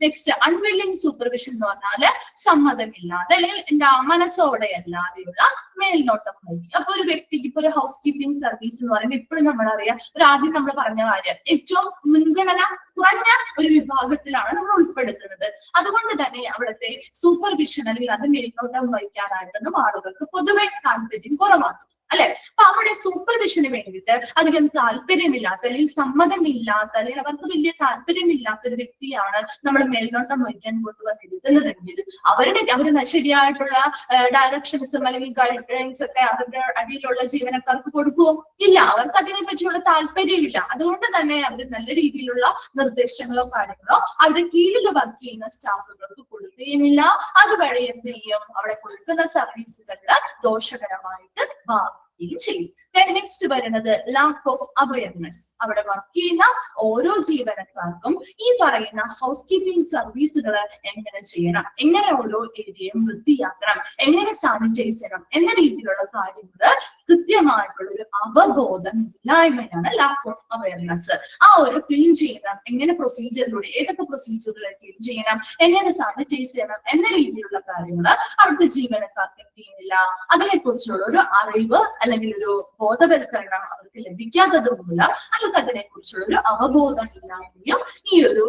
നെക്സ്റ്റ് അൺവില്ലിംഗ് സൂപ്പർവിഷൻ എന്ന് പറഞ്ഞാല് സമ്മതമില്ലാതെ അല്ലെങ്കിൽ എന്താ മനസ്സോടെ അല്ലാതെയുള്ള മേൽനോട്ടം നോക്കി. അപ്പൊ ഒരു വ്യക്തിക്ക് ഇപ്പൊ ഒരു ഹൗസ് കീപ്പിംഗ് സർവീസ് എന്ന് പറയുമ്പോൾ ഇപ്പോഴും നമ്മൾ അറിയാം, ഒരു ആദ്യം നമ്മൾ പറഞ്ഞ കാര്യം ഏറ്റവും മുൻഗണന കുറഞ്ഞ ഒരു വിഭാഗത്തിലാണ് നമ്മൾ ഉൾപ്പെടുത്തുന്നത്. അതുകൊണ്ട് തന്നെ അവിടുത്തെ സൂപ്പർവിഷൻ അല്ലെങ്കിൽ അത് മേൽനോട്ടം വഹിക്കാനായിട്ടൊന്നും ആളുകൾക്ക് പൊതുവെ താല്പര്യം കുറവാണ് അല്ലെ? അപ്പൊ അവിടെ സൂപ്പർവിഷന് വേണ്ടിയിട്ട് അധികം താല്പര്യമില്ലാത്ത അല്ലെങ്കിൽ സമ്മതമില്ലാത്ത അല്ലെങ്കിൽ അവർക്ക് വലിയ താല്പര്യമില്ലാത്ത ഒരു വ്യക്തിയാണ് നമ്മൾ മേൽനോട്ടം വഹിക്കാൻ കൊണ്ടുവന്നിരുത്തുന്നതെങ്കിൽ അവരുടെ ശരിയായിട്ടുള്ള ഡയറക്ഷൻസും അല്ലെങ്കിൽ ഗൈഡ്ലൈൻസ് ഒക്കെ അവരുടെ അടിയിലുള്ള ജീവനക്കാർക്ക് കൊടുക്കുമോ? ഇല്ല, അവർക്ക് അതിനെ പറ്റിയുള്ള താല്പര്യമില്ല. അതുകൊണ്ട് തന്നെ അവർ നല്ല രീതിയിലുള്ള നിർദ്ദേശങ്ങളോ കാര്യങ്ങളോ അവരുടെ കീഴിൽ വർക്ക് ചെയ്യുന്ന സ്റ്റാഫുകൾക്ക് കൊടുക്കുകയുമില്ല. അതുവഴി എന്ത് ചെയ്യും? അവിടെ കൊടുക്കുന്ന സർവീസുകളുടെ ദോഷകരമായിട്ട് ബാധിക്കുകയും ചെയ്യും. നെക്സ്റ്റ് വരുന്നത് ലാക്ക് ഓഫ് അവയർനെസ്. അവിടെ വർക്ക് ചെയ്യുന്ന ഓരോ ജീവനക്കാർക്കും ഈ പറയുന്ന ഹൗസ് കീപ്പിംഗ് സർവീസുകൾ എങ്ങനെ ചെയ്യണം, എങ്ങനെ ഓരോ ഏരിയയും വൃത്തിയാക്കണം, എങ്ങനെ സാനിറ്റൈസ് ചെയ്യണം എന്ന രീതിയിലുള്ള കാര്യങ്ങൾ കൃത്യമായിട്ടുള്ള ഒരു അവബോധം ഇല്ലായ്മയാണ് ലാക്ക് ഓഫ് അവയർനെസ്. ആ ഒരു ക്ലീൻ ചെയ്യണം, എങ്ങനെ പ്രൊസീജിയറിലൂടെ ഏതൊക്കെ പ്രൊസീജിയറുകളെ ക്ലീൻ ചെയ്യണം, എങ്ങനെ സാനിറ്റൈസ് ചെയ്യണം എന്ന രീതിയിലുള്ള കാര്യങ്ങൾ അവിടുത്തെ ജീവനക്കാർക്ക് എന്ത് ചെയ്യുന്നില്ല, അതിനെക്കുറിച്ചുള്ള ഒരു അറിവ് അല്ലെങ്കിൽ അല്ലെങ്കിൽ ഒരു ബോധവൽക്കരണം അവർക്ക് ലഭിക്കാത്തത് മൂലം അവർക്ക് അതിനെക്കുറിച്ചുള്ള ഒരു അവബോധം ഇല്ലാതെയും ഈ ഒരു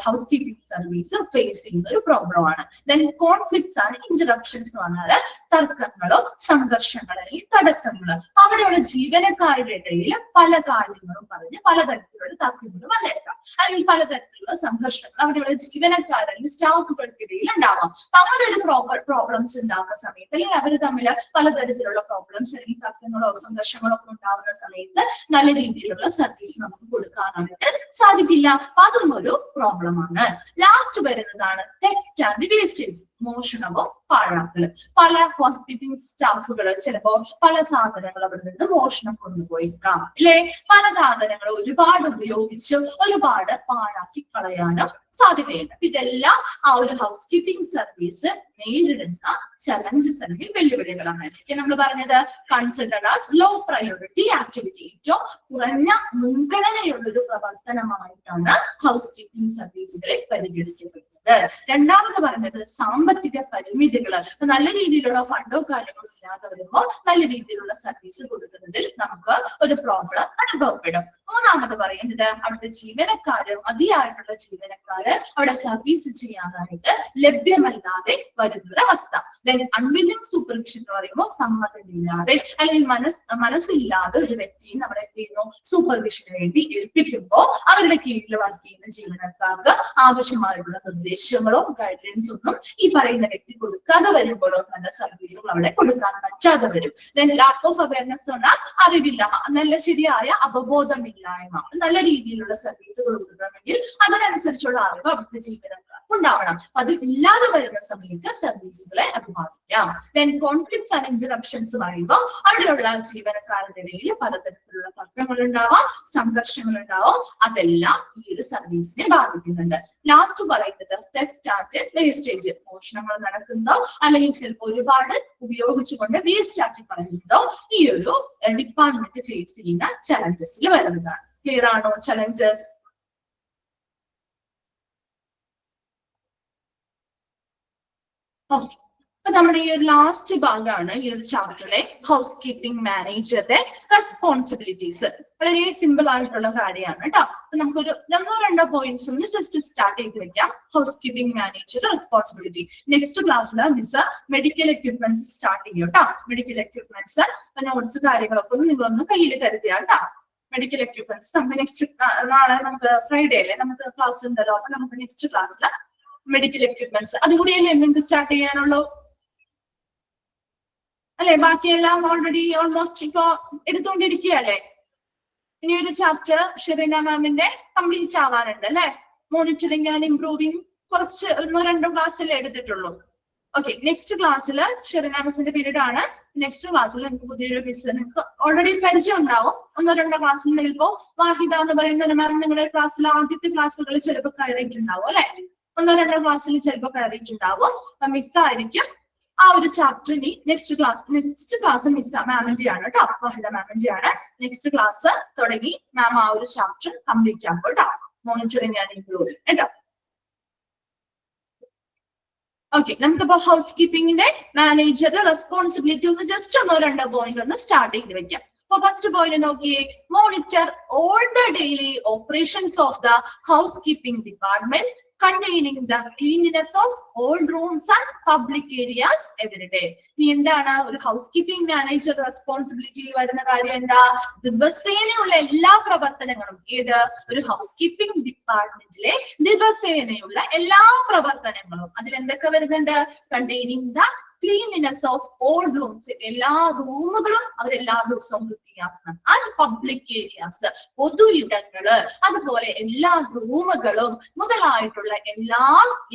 ഹൗസ് കീപ്പിംഗ് സർവീസ് ഫേസ് ചെയ്യുന്ന ഒരു പ്രോബ്ലമാണ്. ദെൻ കോൺഫ്ലിക്ട്സ് ആണ്. ഇന്ററപ്ഷൻസ് എന്ന് പറഞ്ഞാൽ തർക്കങ്ങളോ സംഘർഷങ്ങളോ അല്ലെങ്കിൽ തടസ്സങ്ങളോ. അവിടെയുള്ള ജീവനക്കാരുടെ ഇടയിൽ പല കാര്യങ്ങളും പറഞ്ഞ് പലതരത്തിലുള്ള തർക്കങ്ങൾ വന്നേക്കാം, അല്ലെങ്കിൽ പലതരത്തിലുള്ള സംഘർഷങ്ങൾ അവിടെയുള്ള ജീവനക്കാർ അല്ലെങ്കിൽ സ്റ്റാഫുകൾക്കിടയിൽ ഉണ്ടാവാം. അങ്ങനെ ഒരു പ്രോബ്ലംസ് ഉണ്ടാകുന്ന സമയത്ത്, അല്ലെങ്കിൽ അവർ തമ്മിൽ പലതരത്തിലുള്ള പ്രോബ്ലംസ് അല്ലെങ്കിൽ തർക്കങ്ങളോ സംഘർഷങ്ങളോ ഒക്കെ ഉണ്ടാകുന്ന സമയത്ത് നല്ല രീതിയിലുള്ള സർവീസ് നമുക്ക് കൊടുക്കാനായിട്ട് സാധിക്കില്ല. അപ്പൊ അതും ഒരു പ്രോബ്ലമാണ്. ലാസ്റ്റ് വരുന്നതാണ് തെഫ്റ്റ് ആൻഡ് വേസ്റ്റേജ്, മോഷണവും പാഴാക്കല്. പല ഹോസ്പിറ്റൽ സ്റ്റാഫുകൾ ചിലപ്പോ പല സാധനങ്ങൾ അവിടെ നിന്ന് മോഷണം കൊണ്ടുപോയിക്കാം, അല്ലെ? പല സാധനങ്ങൾ ഒരുപാട് ഉപയോഗിച്ച് ഒരുപാട് പാഴാക്കി കളയാനും സാധ്യതയുണ്ട്. ഇതെല്ലാം ആ ഒരു ഹൗസ് കീപ്പിംഗ് സർവീസ് നേരിടുന്ന ചലഞ്ചസ് അല്ലെങ്കിൽ വെല്ലുവിളികളാണ്. നമ്മൾ പറഞ്ഞത് consider as low priority activity, ഏറ്റവും കുറഞ്ഞ മുൻഗണനയുള്ള ഒരു പ്രവർത്തനമായിട്ടാണ് ഹൗസ് കീപ്പിംഗ് സർവീസുകളെ പരിഗണിക്കപ്പെടുന്നത്. രണ്ടാമത് പറഞ്ഞത് സാമ്പത്തിക പരിമിതികൾ. നല്ല രീതിയിലുള്ള ഫണ്ടോ കാര്യങ്ങളോ ഇല്ലാതെ വരുമ്പോൾ നല്ല രീതിയിലുള്ള സർവീസ് കൊടുക്കുന്നതിൽ നമുക്ക് ഒരു പ്രോബ്ലം അനുഭവപ്പെടും. മൂന്നാമത് പറയുന്നത് അവിടുത്തെ ജീവനക്കാര്, മതിയായിട്ടുള്ള ജീവനക്കാര് അവിടെ സർവീസ് ചെയ്യാനായിട്ട് ലഭ്യമല്ലാതെ വരുന്നൊരവസ്ഥ. ദെൻ അൺവില്ലിംഗ് സൂപ്പർവിഷൻ എന്ന് പറയുമ്പോൾ സമ്മതമില്ലാതെ അല്ലെങ്കിൽ മനസ്സില്ലാതെ ഒരു വ്യക്തിയെ നമ്മൾ എന്ത് ചെയ്യുന്നു, സൂപ്പർവിഷന് വേണ്ടി ഏൽപ്പിക്കുമ്പോൾ അവരുടെ കീഴിൽ വർക്ക് ചെയ്യുന്ന ജീവനക്കാർക്ക് ആവശ്യമായിട്ടുള്ള നിർദ്ദേശങ്ങളോ ഗൈഡൻസ് ഒന്നും ഈ പറയുന്ന വ്യക്തി കൊടുക്കാതെ വരുമ്പോഴോ നല്ല സർവീസുകൾ അവിടെ കൊടുക്കാൻ പറ്റാതെ വരും. ദെൻ ലാക്ക് ഓഫ് അവയർനെസ് പറഞ്ഞാൽ അറിവില്ല, നല്ല ശരിയായ അവബോധമില്ലായ്മ. നല്ല രീതിയിലുള്ള സർവീസുകൾ കൊടുക്കണമെങ്കിൽ അതിനനുസരിച്ചുള്ള അറിവ് അവിടുത്തെ ജീവനക്കാർക്ക് ഉണ്ടാവണം. അത് ഇല്ലാതെ വരുന്ന സമയത്ത് സർവീസുകളെ അത് ബാധിക്കാം. ദെൻ കോൺഫ്ലിക്ട്സ് ആൻഡ് ഇന്ററപ്ഷൻസ് പറയുമ്പോൾ അവിടെയുള്ള ജീവനക്കാരുടെ ഇടയിൽ പലതരത്തിലുള്ള തർക്കങ്ങൾ ഉണ്ടാവാം, സംഘർഷങ്ങൾ ഉണ്ടാവും. അതെല്ലാം ഈ ഒരു സർവീസിനെ ബാധിക്കുന്നുണ്ട്. ലാസ്റ്റ് പറയുന്നത് തെഫ്റ്റ് ആൻഡ് വേസ്റ്റേജ്, മോഷണങ്ങൾ നടക്കുന്നതോ അല്ലെങ്കിൽ ചിലപ്പോൾ ഒരുപാട് ഉപയോഗിച്ചുകൊണ്ട് വേസ്റ്റ് ആക്കി കളയുന്നതോ ഈ ഒരു ഡിപ്പാർട്ട്മെന്റ് ഫേസ് ചെയ്യുന്ന ചലഞ്ചസിൽ വരുന്നതാണ്. ക്ലിയർ ആണോ ചലഞ്ചസ്? ഓക്കെ, അപ്പൊ നമ്മുടെ ഈ ഒരു ലാസ്റ്റ് ഭാഗമാണ് ഈ ഒരു ചാപ്റ്ററിലെ ഹൗസ് കീപ്പിംഗ് മാനേജറുടെ റെസ്പോൺസിബിലിറ്റീസ്. വളരെ സിമ്പിൾ ആയിട്ടുള്ള കാര്യമാണ് കേട്ടോ. അപ്പൊ നമുക്കൊരു രണ്ടോ പോയിന്റ്സ് ഒന്ന് ജസ്റ്റ് സ്റ്റാർട്ട് ചെയ്ത് വെക്കാം. ഹൗസ് കീപ്പിംഗ് മാനേജറുടെ റെസ്പോൺസിബിലിറ്റി. നെക്സ്റ്റ് ക്ലാസ്സിൽ മിസ് മെഡിക്കൽ എക്യുപ്മെന്റ്സ് സ്റ്റാർട്ട് ചെയ്യും കേട്ടോ. മെഡിക്കൽ എക്യുപ്മെന്റ്സ് നോട്ട്സ് കാര്യങ്ങളൊക്കെ ഒന്ന് നിങ്ങളൊന്ന് കയ്യിൽ കരുതിയ കേട്ടോ. മെഡിക്കൽ എക്യുപ്മെന്റ്സ് നമുക്ക് നെക്സ്റ്റ് നാളെ നമുക്ക് ഫ്രൈഡേ അല്ലേ നമുക്ക് ക്ലാസ് ഉണ്ടല്ലോ. അപ്പൊ നമുക്ക് നെക്സ്റ്റ് ക്ലാസ്സിൽ മെഡിക്കൽ എക്യുപ്മെന്റ്സ് അതുകൂടിയല്ലേ നിങ്ങൾക്ക് സ്റ്റാർട്ട് ചെയ്യാനുള്ളൂ അല്ലെ? ബാക്കിയെല്ലാം ഓൾറെഡി ഓൾമോസ്റ്റ് ഇപ്പോ എടുത്തുകൊണ്ടിരിക്കുകയല്ലേ. ഇനി ഒരു ചാപ്റ്റർ ഷെറീന മാമിന്റെ കംപ്ലീറ്റ് ആവാനുണ്ട് അല്ലെ. മോണിറ്ററിങ് ആൻഡ് ഇംപ്രൂവിങ് കുറച്ച് 1-2 ക്ലാസ്സിലേ എടുത്തിട്ടുള്ളൂ. ഓക്കെ, നെക്സ്റ്റ് ക്ലാസ്സിൽ ഷെറീന മിസ്സിന്റെ പീരീഡ് ആണ്. നെക്സ്റ്റ് ക്ലാസ്സിൽ നിങ്ങൾക്ക് പുതിയൊരു മിസ് നിങ്ങൾക്ക് ഓൾറെഡി പരിചയം ഉണ്ടാവും. 1-2 ക്ലാസ്സിൽ ചിലപ്പോ വാഹിദ എന്ന് പറയുന്ന ഒരു മാം നിങ്ങളുടെ ക്ലാസ്സിൽ ആദ്യത്തെ ക്ലാസ്സുകളിൽ ചിലപ്പോൾ കയറിയിട്ടുണ്ടാവും അല്ലെ. 1-2 ക്ലാസ്സിൽ ചിലപ്പോൾ കയറിയിട്ടുണ്ടാവും. അപ്പൊ മിസ്സായിരിക്കും ആ ഒരു ചാപ്റ്ററിന് നെക്സ്റ്റ് ക്ലാസ് മിസ് മാമിന്റെ ആണ് കേട്ടോ. വാഹിദ മാമിന്റെ ആണ്. നെക്സ്റ്റ് ക്ലാസ് തുടങ്ങി മാം ആ ഒരു ചാപ്റ്റർ കംപ്ലീറ്റ് ആക്കും കേട്ടോ. മോണിറ്ററിങ് ആൻഡ് ഇംപ്രൂവിംഗ് കേട്ടോ. ഓക്കെ, നമുക്കിപ്പോ ഹൗസ് കീപ്പിംഗിന്റെ മാനേജറുടെ റെസ്പോൺസിബിലിറ്റി ഒന്ന് ജസ്റ്റ് 1-2 പോയിന്റ് ഒന്ന് സ്റ്റാർട്ട് ചെയ്ത് വെക്കാം. അപ്പൊ ഫസ്റ്റ് പോയിന്റ് നോക്കിയേ, monitor all the daily operations of the housekeeping department containing the cleanliness of all rooms and public areas every day. ഇനി എന്താണ് ഒരു ഹൗസ് കീപ്പിംഗ് മാനേജർ റെസ്പോൺസിബിലിറ്റിയിൽ വരുന്ന കാര്യം? എന്താ? ദിവസേനയുള്ള എല്ലാ പ്രവർത്തനങ്ങളും, ഏത് ഒരു ഹൗസ് കീപ്പിംഗ് ഡിപ്പാർട്ട്മെന്റിലെ ദിവസേനയുള്ള എല്ലാ പ്രവർത്തനങ്ങളും അതിൽ എന്തൊക്കെ വരുന്നുണ്ട്? Containing the cleanliness of all rooms, എല്ലാ റൂമുകളും അവരെല്ലാ ദിവസവും വൃത്തിയാക്കണം. ആൻഡ് പബ്ലിക് ഏരിയാസ്, പൊതു ഇടങ്ങള്, അതുപോലെ എല്ലാ റൂമുകളും മുതലായിട്ടുള്ള എല്ലാ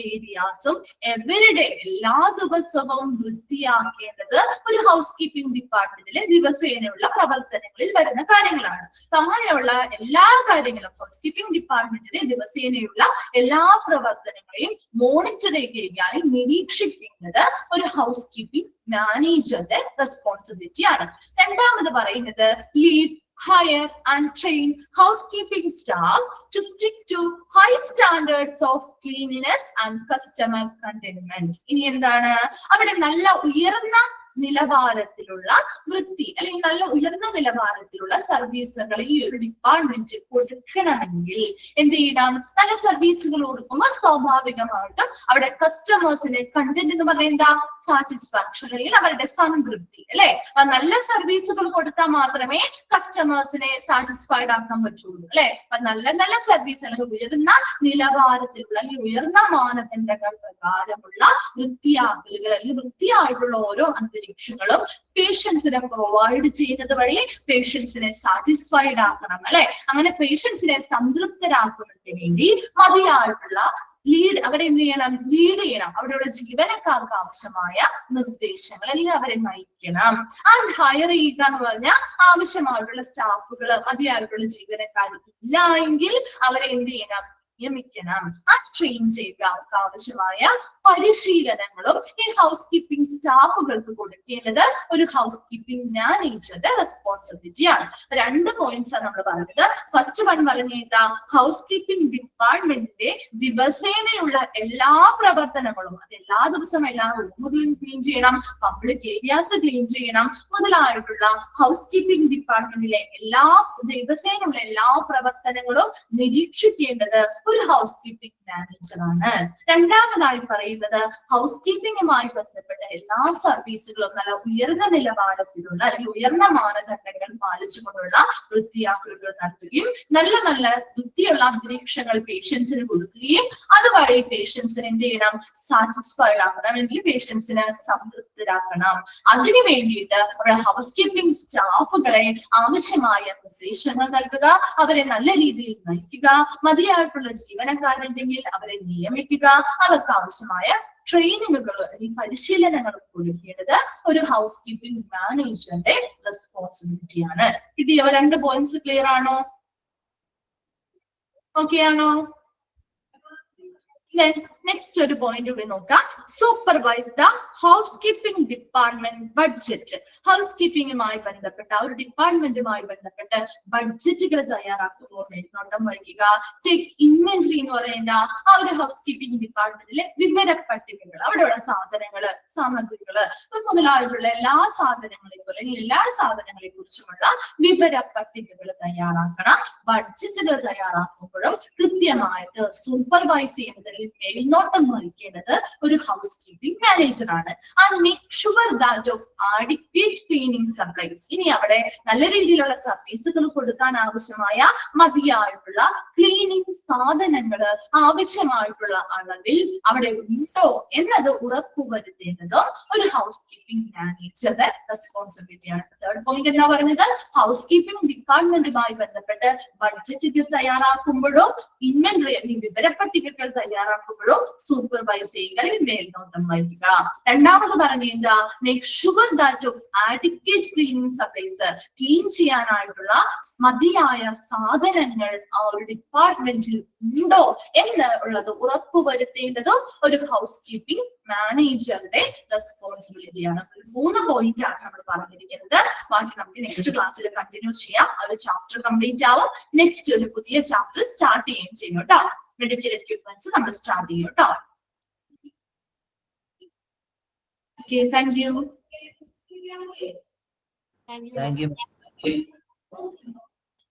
ഏരിയാസും എവരിഡേ എല്ലാ ദിവസവും വൃത്തിയാക്കേണ്ടത് ഒരു ഹൗസ് കീപ്പിംഗ് ഡിപ്പാർട്ട്മെന്റിലെ ദിവസേനയുള്ള പ്രവർത്തനങ്ങളിൽ വരുന്ന കാര്യങ്ങളാണ്. അങ്ങനെയുള്ള എല്ലാ കാര്യങ്ങളും ഹൗസ് കീപ്പിംഗ് ഡിപ്പാർട്ട്മെന്റിലെ ദിവസേനയുള്ള എല്ലാ പ്രവർത്തനങ്ങളെയും മോണിറ്റർ ചെയ്യാനും നിരീക്ഷിക്കുന്നത് ഒരു ഹൗസ് കീപ്പിംഗ് മാനേജറുടെ റെസ്പോൺസിബിലിറ്റി ആണ്. രണ്ടാമത് പറയുന്നത് lead, hire and train housekeeping staff to stick to high standards of cleanliness and customer contentment. ഇനി എന്താണ്? അവിടെ നല്ല ഉയർന്ന നിലവാരത്തിലുള്ള വൃത്തി അല്ലെങ്കിൽ നല്ല ഉയർന്ന നിലവാരത്തിലുള്ള സർവീസുകൾ ഈ ഒരു ഡിപ്പാർട്ട്മെന്റ് കൊടുക്കണമെങ്കിൽ എന്ത് ചെയ്യണം? നല്ല സർവീസുകൾ കൊടുക്കുമ്പോൾ സ്വാഭാവികമായിട്ടും അവിടെ കസ്റ്റമേഴ്സിനെ കണ്ടന്റ് എന്ന് പറയുന്നത് സാറ്റിസ്ഫാക്ഷൻ അല്ലെങ്കിൽ അവരുടെ സംതൃപ്തി അല്ലെ? നല്ല സർവീസുകൾ കൊടുത്താൽ മാത്രമേ കസ്റ്റമേഴ്സിനെ സാറ്റിസ്ഫൈഡ് ആക്കാൻ പറ്റുള്ളൂ അല്ലെ? അപ്പൊ നല്ല നല്ല സർവീസ് അല്ലെങ്കിൽ ഉയർന്ന നിലവാരത്തിലുള്ള അല്ലെങ്കിൽ ഉയർന്ന മാനദണ്ഡങ്ങൾ പ്രകാരമുള്ള വൃത്തിയാക്കലുകൾ അല്ലെങ്കിൽ വൃത്തിയായിട്ടുള്ള ഓരോ അന്തരീക്ഷങ്ങളും പേഷ്യൻസിനെ പ്രൊവൈഡ് ചെയ്യുന്നത് വഴി പേഷ്യൻസിനെ സാറ്റിസ്ഫൈഡ് ആക്കണം അല്ലെ? അങ്ങനെ പേഷ്യൻസിനെ സംതൃപ്തരാക്കുന്നതിന് വേണ്ടി മതിയായിട്ടുള്ള അവരെ എന്ത് ചെയ്യണം? ലീഡ് ചെയ്യണം. അവിടെയുള്ള ജീവനക്കാർക്ക് ആവശ്യമായ നിർദ്ദേശങ്ങൾ അല്ലെങ്കിൽ അവരെ നയിക്കണം. ആൻഡ് ഹയർ ചെയ്യുക എന്ന് പറഞ്ഞാൽ ആവശ്യമായിട്ടുള്ള സ്റ്റാഫുകൾ മതിയായിട്ടുള്ള ജീവനക്കാർ ഇല്ല എങ്കിൽ അവരെ എന്ത് ചെയ്യണം? നിയമിക്കണം. ട്രെയിൻ ചെയ്യുക. അവർക്ക് ആവശ്യമായ പരിശീലനങ്ങളും ഈ ഹൗസ് കീപ്പിംഗ് സ്റ്റാഫുകൾക്ക് കൊടുക്കേണ്ടത് ഒരു ഹൗസ് കീപ്പിംഗ് മാനേജറുടെ റെസ്പോൺസിബിലിറ്റിയാണ്. 2 പോയിന്റ്സ് ആണ് നമ്മൾ പറഞ്ഞത്. ഫസ്റ്റ് വൺ പറഞ്ഞേതാ? ഹൗസ് കീപ്പിംഗ് ഡിപ്പാർട്ട്മെന്റിന്റെ ദിവസേനയുള്ള എല്ലാ പ്രവർത്തനങ്ങളും, അത് എല്ലാ ദിവസവും എല്ലാ റൂമുകളും ക്ലീൻ ചെയ്യണം, പബ്ലിക് ഏരിയാസ് ക്ലീൻ ചെയ്യണം മുതലായിട്ടുള്ള ഹൗസ് കീപ്പിംഗ് ഡിപ്പാർട്ട്മെന്റിലെ എല്ലാ ദിവസേനയുള്ള എല്ലാ പ്രവർത്തനങ്ങളും നിരീക്ഷിക്കേണ്ടത് ഒരു ഹൗസ് കീപ്പിംഗ് മാനേജറാണ്. രണ്ടാമതായി പറയുന്നത് ഹൗസ് കീപ്പിംഗുമായി ബന്ധപ്പെട്ട എല്ലാ സർവീസുകളും നല്ല ഉയർന്ന നിലവാരത്തിലുള്ള അല്ലെങ്കിൽ ഉയർന്ന മാനദണ്ഡങ്ങൾ പാലിച്ചുകൊണ്ടുള്ള വൃത്തിയാക്കലുകൾ നടത്തുകയും നല്ല നല്ല വൃത്തിയുള്ള അന്തരീക്ഷങ്ങൾ പേഷ്യൻസിന് കൊടുക്കുകയും അതുവഴി പേഷ്യൻസിന് എന്ത് ചെയ്യണം? സാറ്റിസ്ഫൈഡ് ആക്കണം അല്ലെങ്കിൽ പേഷ്യൻസിനെ സംതൃപ്തരാക്കണം. അതിനു വേണ്ടിയിട്ട് അവിടെ ഹൗസ് കീപ്പിംഗ് സ്റ്റാഫുകളെ ആവശ്യമായ നിർദ്ദേശങ്ങൾ നൽകുക, അവരെ നല്ല രീതിയിൽ നയിക്കുക, മതിയായിട്ടുള്ള ജീവനക്കാരുണ്ടെങ്കിൽ അവരെ നിയമിക്കുക, അവർക്ക് ആവശ്യമായ ട്രെയിനിങ്ങുകൾ അല്ലെങ്കിൽ പരിശീലനങ്ങൾ കൊടുക്കേണ്ടത് ഒരു ഹൗസ് കീപ്പിംഗ് മാനേജറിന്റെ റെസ്പോൺസിബിലിറ്റിയാണ്. കിട്ടിയോ? 2 പോയിന്റ്സ് ക്ലിയർ ആണോ? ഓക്കെ ആണോ? നെക്സ്റ്റ് ഒരു പോയിന്റ് കൂടി നോക്കാം. Supervise the housekeeping department budget. ഹൗസ് കീപ്പിംഗുമായി ബന്ധപ്പെട്ട ഒരു ഡിപ്പാർട്ട്മെന്റുമായി ബന്ധപ്പെട്ട് ബഡ്ജറ്റുകൾ തയ്യാറാക്കുമ്പോൾ മേൽനോട്ടം വഹിക്കുക. ടേക്ക് ഇൻവെന്ററി എന്ന് പറയുന്ന ആ ഒരു ഹൗസ് കീപ്പിംഗ് ഡിപ്പാർട്ട്മെന്റിലെ വിവര പട്ടികകൾ, അവിടെയുള്ള സാധനങ്ങള്, സാമഗ്രികള് മുതലായിട്ടുള്ള എല്ലാ സാധനങ്ങളെയും അല്ലെങ്കിൽ എല്ലാ സാധനങ്ങളെ കുറിച്ചുമുള്ള വിവര പട്ടികകൾ തയ്യാറാക്കണം. ബഡ്ജറ്റുകൾ തയ്യാറാക്കുമ്പോഴും കൃത്യമായിട്ട് സൂപ്പർവൈസ് ചെയ്യുന്നത് മേൽനോട്ടം വഹിക്കേണ്ടത് ഒരു ഹൗസ് കീപ്പിംഗ് മാനേജറാണ്. And make sure that of adequate cleaning supplies. ഇനി അവിടെ നല്ല രീതിയിലുള്ള സർവീസുകൾ കൊടുക്കാൻ ആവശ്യമായ മതിയായിട്ടുള്ള ക്ലീനിങ് സാധനങ്ങൾ ആവശ്യമായിട്ടുള്ള അളവിൽ അവിടെ ഉണ്ടോ എന്നത് ഉറപ്പുവരുത്തേണ്ടതും ഒരു ഹൗസ് കീപ്പിംഗ് മാനേജറുടെ റെസ്പോൺസിബിലിറ്റിയാണ്. തേർഡ് പോയിന്റ് എന്താ പറഞ്ഞത്? ഹൗസ് കീപ്പിംഗ് ഡിപ്പാർട്ട്മെന്റുമായി ബന്ധപ്പെട്ട് ബഡ്ജറ്റുകൾ തയ്യാറാക്കുമ്പോഴും ഇൻവെന്ററി അല്ലെങ്കിൽ വിവരപ്പട്ടികകൾ തയ്യാറാക്കുമ്പോഴും സൂപ്പർവൈസ് ചെയ്യുക അല്ലെങ്കിൽ മേൽനോട്ടം വഹിക്കുക. രണ്ടാമത് പറഞ്ഞാ make sure that of adequate cleaning supplies. Clean ചെയ്യാനായിട്ടുള്ള മതിയായ സാധനങ്ങൾ ആ ഒരു ഡിപ്പാർട്ട്മെന്റിൽ ഉണ്ടോ എന്ന് ഉള്ളത് ഉറപ്പുവരുത്തേണ്ടതും ഒരു ഹൗസ് കീപ്പിംഗ് മാനേജറുടെ റെസ്പോൺസിബിലിറ്റിയാണ്. 3 പോയിന്റ് ആണ് നമ്മൾ പറഞ്ഞിരിക്കുന്നത്. ബാക്കി നമുക്ക് നെക്സ്റ്റ് ക്ലാസ്സിൽ കണ്ടിന്യൂ ചെയ്യാം. ഒരു ചാപ്റ്റർ കംപ്ലീറ്റ് ആവും. നെക്സ്റ്റ് ഒരു പുതിയ ചാപ്റ്റർ സ്റ്റാർട്ട് ചെയ്യുകയും ചെയ്യും കേട്ടോ. മെഡിക്കൽ എക്യുപ്മെന്റ്സ് നമ്മൾ സ്റ്റാർട്ട് ചെയ്യും കേട്ടോ. Okay, thank you. Thank you.